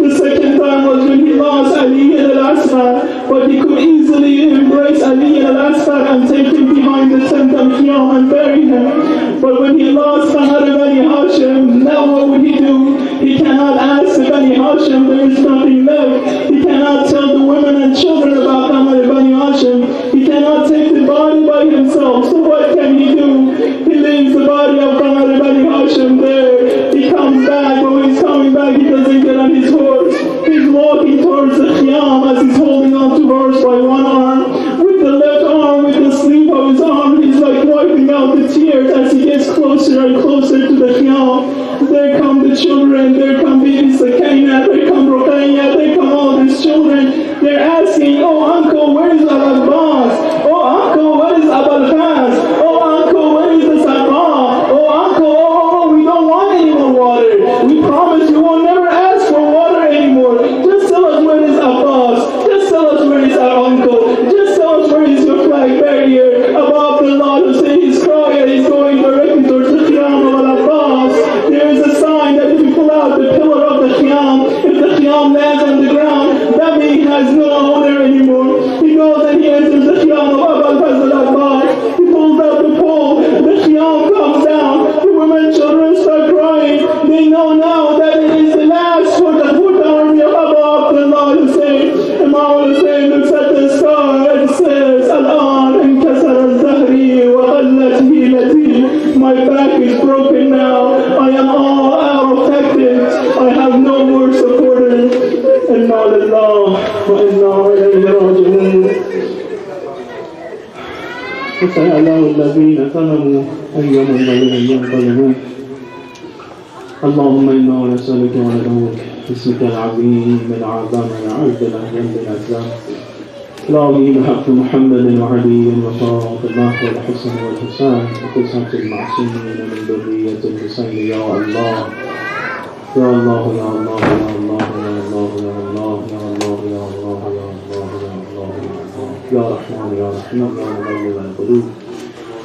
The second time was when he lost Ali al-Asfar, but he could easily embrace Ali al-Asfar and take him behind the tent of Qiyam and bury him. But when he lost Qamar Bani Hashim, now what would he do? He cannot ask the Bani Hashim, there is nothing left. He cannot tell the women and children about Qamar Bani Hashim. He cannot take the body by himself. So what can he do? He leaves the body of Qamar Bani Hashim there. He comes back, but when he's coming back, he doesn't get on his horse. He's walking towards the Qiyam as he's holding on to horse by one arm. With the left arm, with the sleeve of his arm, he's like wiping out the tears as he gets closer and closer to the Qiyam. There come the children, there come baby Sakina, there come Ruqayya, there come all these children. They're asking, oh uncle, where is Abul Abbas? Oh uncle, where is Abul Faz? Oh uncle, where is the Saqa? Oh uncle, we don't want any more water. We promise we will never ask for water anymore. Just tell us where is Abbas. Just tell us where is our uncle. Just tell us where is your flag barrier. Above the Lord who says he's crying, he's going directly towards the Qiyam of Al-Abbas. There is a sign that if you pull out the pillar of the Qiyam, if the Qiyam lands on the ground, that means he has no owner anymore. He goes and he enters the Qiyam of Al-Abbas. He pulls out the pole, the Qiyam comes down, the women and children start crying. They know now that it is the last for the army of Abu Abdullah Hussein. Imam Hosain looks at the sky and says, Al-An inkasar al-Zahri wa ghallatihi lati. My back is broken now. I am all affected. I have no more supporters. Inna lillah wa inna ilayhi raji'un. فسيعلم الذين ظلموا أي منظر ينقلبون. اللهم إنا نسألك وندعوك باسمك العظيم الأعظم العز الأجل الأسلام العظيم بحق محمد وعلي وفاطمة والحسن والحسين وتسعة المعصومين من ذرية الحسين يا الله يا الله يا الله يا الله يا الله يا الله يا الله يا الله يا الله يا الله يا رحمن يا رحيم يا مغير القلوب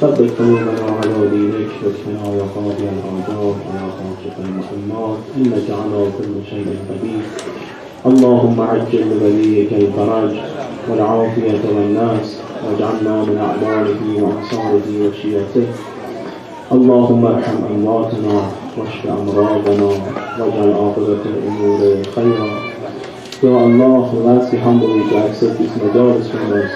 ثبت قلوبنا على دينك واكفنا يا قاضي الحاجات ويا كاشف المحمات انك على كل شيء قدير. اللهم عجل لوليك الفرج والعافية والناس واجعلنا من أعماله وأنصاره وشيعته. اللهم ارحم أمواتنا واشف أمراضنا واجعل عاقبة الأمور خيرا. Ya Allah, we ask you humbly to accept this majalis from us.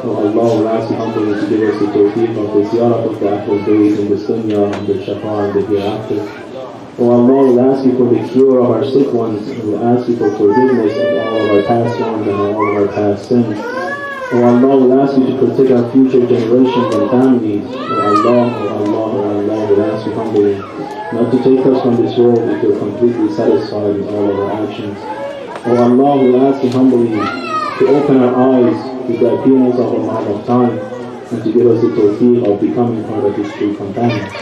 Oh Allah, we ask you humbly to give us the tawfiq of the ziyarat of the actual days in this dunya and the shafa and the hereafter. Oh Allah, we ask you for the cure of our sick ones, and we ask you for forgiveness of all of our past wrongs and all of our past sins. Oh Allah, we ask you to protect our future generations and families. Oh Allah, oh Allah, oh Allah, we ask you humbly not to take us from this world if you're completely satisfied with all of our actions. Oh Allah, we ask you humbly to open our eyes to the appearance of Imam Hosain and to give us the tawfiq of becoming part of his true companions.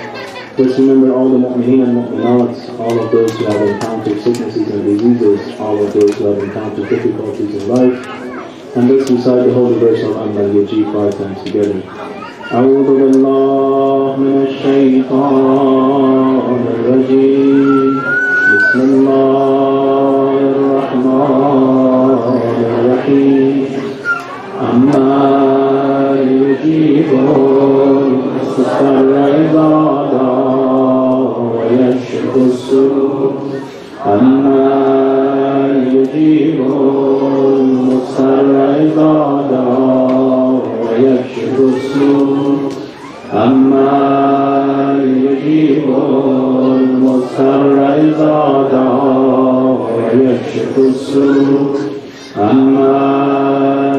Let's remember all the mu'mineen and mu'minat, all of those who have encountered sicknesses and diseases, all of those who have encountered difficulties in life. And let's recite the holy verse of Al-Mahdi 5 times together. أعوذ بالله من الشيطان الرجيم. بسم الله الرحمن الرحيم. أما يجيب المضطر إذا دعاه ويكشف السوء. أما يجيب المضطر إذا دعاه ويكشف السوء. أما يجيب المضطر إذا دعاه ويكشف السوء. أما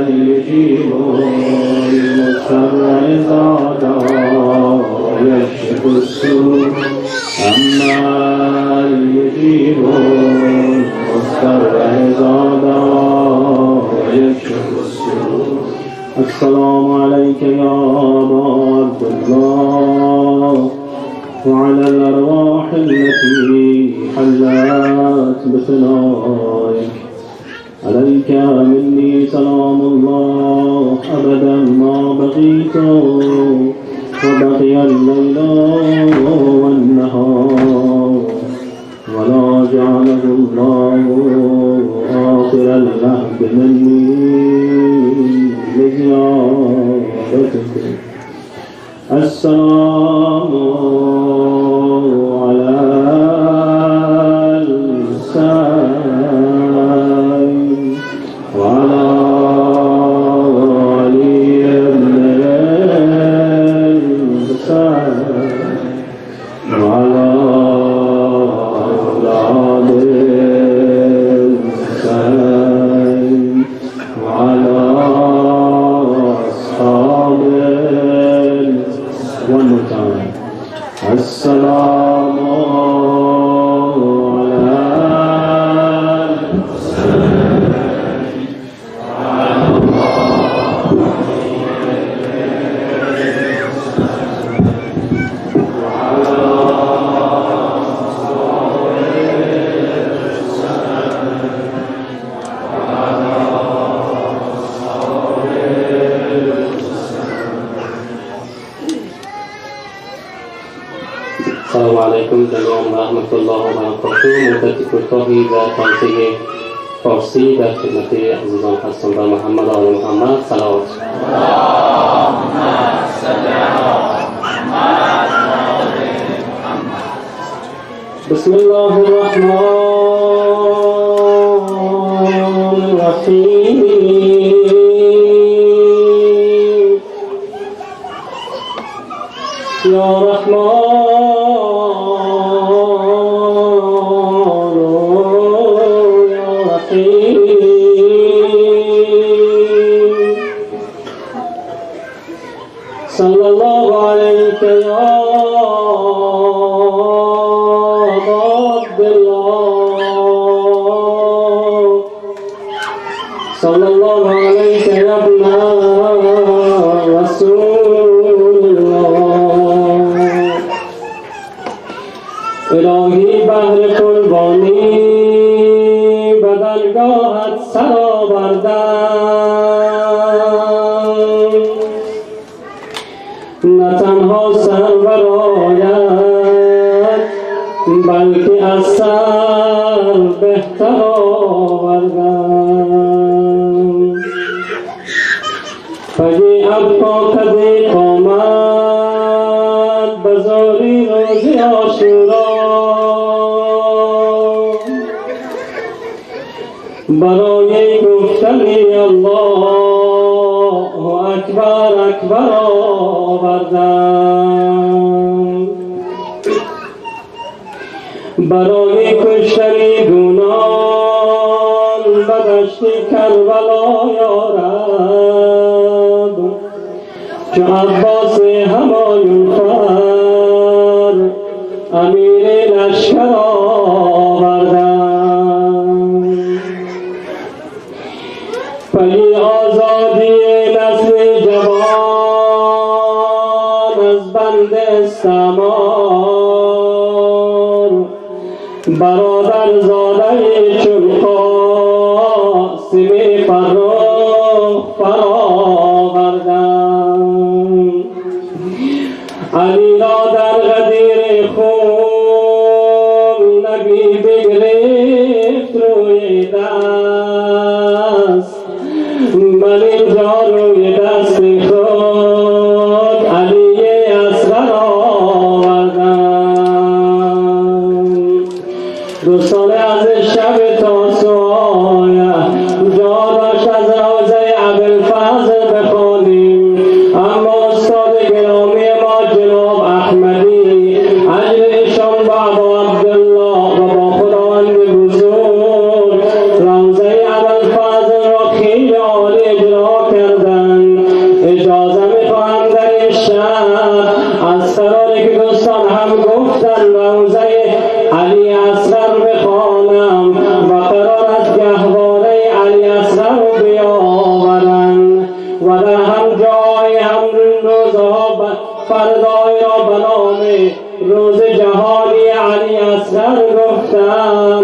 يجيب المضطر إذا دعاه ويكشف السوء. أما يجيب المضطر إذا دعاه ويكشف السوء. السلام عليك يا أبا عبد الله وعلى الأرواح التي حلت بثنائك. عليك مني سلام الله أبدا ما بقيت وبقي الليل والنهار. لزيارتكم. السلام على الحسين وعلى علي بن الحسين وعلى أولاد الحسين وعلى أصحاب one more time. السلام السلام علیکم جناب رحمت الله و برکاته. مدت کوتاهی در توصیه فارسی در خدمت عزیزان هستم. و محمد آل محمد صلوات. بسم الله الرحمن الرحیم. یا رحمان صلى الله عليك يا عبد الله صلى الله عليك يا ابن رسول الله. الهی بهر قربانی بدرگاهت سر آوردم، نه تنها سر برآید بلکه از سر بهتر آوردم. پی ابقا کدی قامت بزاری روزی عاشورا، برای گفتن الله اکبر اکبر آوردم. برای کشتن دونان به دشت کربلا یارب، چو عباس همایون فر امیر لشکر آوردم. پی آزادی نسل جوان از بند استعمار، برادر زاده چون قاسم فرخ برآوردم. علی را در غدیر خون نبی بگرفت روی دست، من اینجا روی دست خود علی اصغر آوردم. دوستان از شب تاسوعا جا داشت از روضه ابوالفضل بخوانیم، اما استاد گرامی ما جناب احمدی اجرشان با ابا عبدالله و با خداوند بزرگ روضه ابوالفضل را خیلی عالی اجرا کردند. اجازه میخواهم در این شب از قراری که دوستان هم گفتن روضه علی اصغر بخوانم و قرار است گهواره علی اصغر رو بیاورن و در هم جای هم روزها فردای را به نام روز جهانی علی اصغر گفتن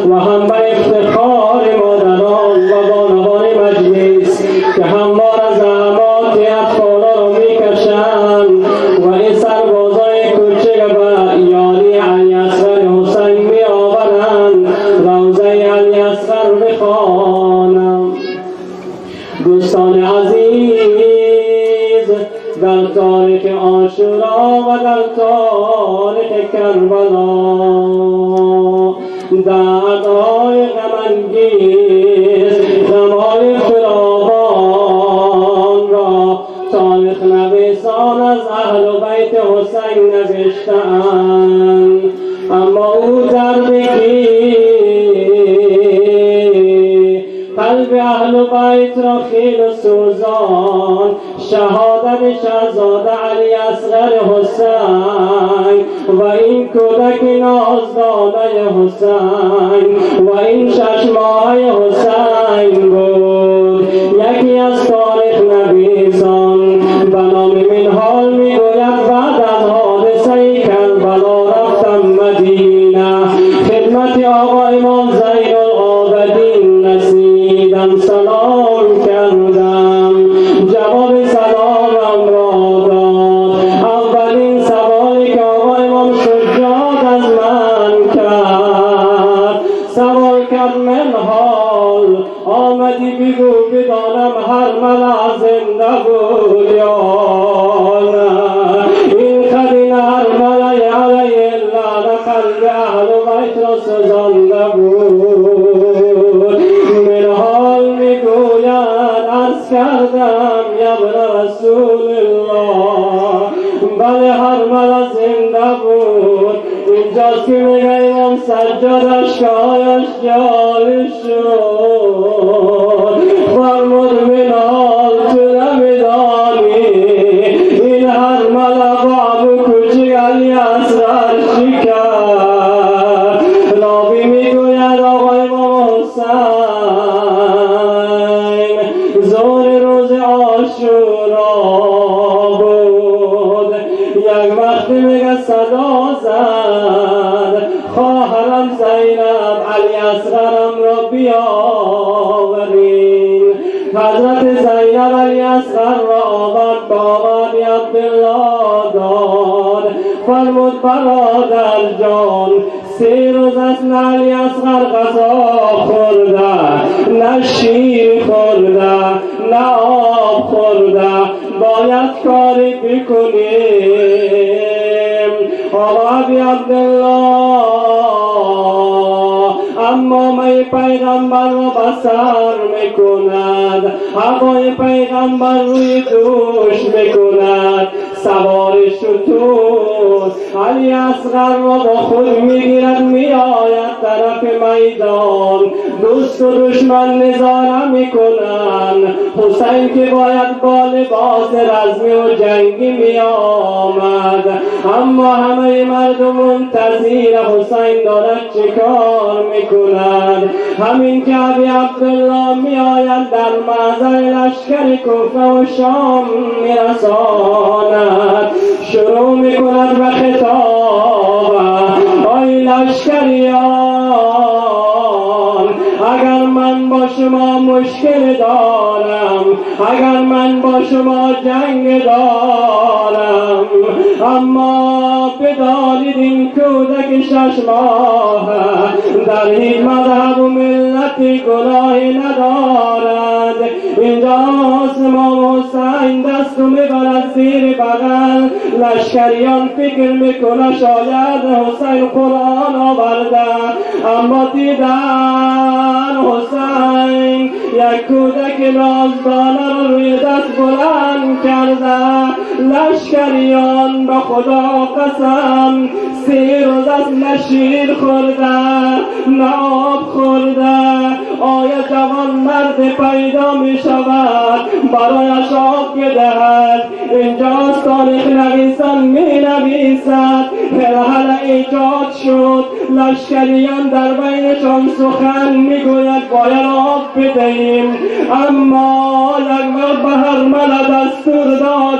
و هم به افتخار مادران و بانوان مجلس که هموار از زحمات اطفالا را میکشند و این سربازای کوچک به یاری علی اصغر حسین میآورند. روضه علی اصغر بخوانم. دوستان عزیز، در تاریخ عاشورا و در تاریخ کربلا دردهای غمانگیز، غمهای فراوان را تاریخ نویسان از اهل بیت حسین نوشتند، اما او دردی قلب اهل بیت را خیل سوزان، شهادت شهزاده علی اصغر حسین و این کودک نازدانه حسین و این چشمای حسین بود. یکی از تاریخ نویسان به نام منهال میگوید بعد از حادثه کربلا رفتم مدینه، خدمت آقا امام زین العابدین رسیدم، سلام کردم، جواب سلامم را داد. اولین سوالی که آقا امام شجاعت از من کرد، سوال کرد منهال آمدی بگو بدانم هرملا زنده بود یا نه؟ این خدین هرملا علیه الله قلب اهل بیت را سوزانده بود. منهال میگوید عرض کردم یا ابن رسول الله بله هرملا زنده بود. اینجاست که میگه امام سجاد اشکایش جاری شد، فرمود منهال تو نمیدانی این هرملا بابو کوچک علی اصغر چی کرد. راوی میگوید آقا امام حسین ظهر روز عاشورا بود، یک وقتی میگه صدا زد خواهرم زینب علی اصغرم را بیاورین. حضرت زینب علی اصغر را آورد با آقای عبدالله داد، فرمود برادر جان 3 روز است نه علی اصغر غذا خورده، نه شیر خورده، نه آب خورده، باید کاری بکنیم. آقای عبدالله اما می پیغمبر را بسر میکند، هوای پیغمبر روی دوش میکند، سوار شتر علی اصغر را با خود میگیرد میآید طرف میدان، دوست و دشمن نظاره میکنند. حسین که باید با لباس رزمی و جنگی میآمد، اما همه مردم منتظر حسین دارد چیکار میکند. همین که ابی عبدالله میآید در محضر لشکر کوفه و شام میرساند، شروع میکند به خطاب ای لشکریان، اگر من با شما مشکل دارم، اگر من با شما جنگ دارم، اما بدانید این کودک 6 ماه در هیچ مذهب و ملتی گناهی ندارد. اینجاست امام حسین دستو میبرد زیر بغل، لشکریان فکر میکنه شاید حسین قرآن آورده، اما دیدن حسین یک کودک نازدانه رو روی دست بلند کرده. لشکریان به خدا قسم 3 روز از نه شیر خورده نه آب خورده. آیا جوان مرد پیدا می شود برایش آب بدهد؟ اینجاست تاریخ نویسان می نویسد هلهله ایجاد شد، لشکریان در بینشان سخن می گوید باید آب بدهیم، اما یک وقت به هرمله دستور داد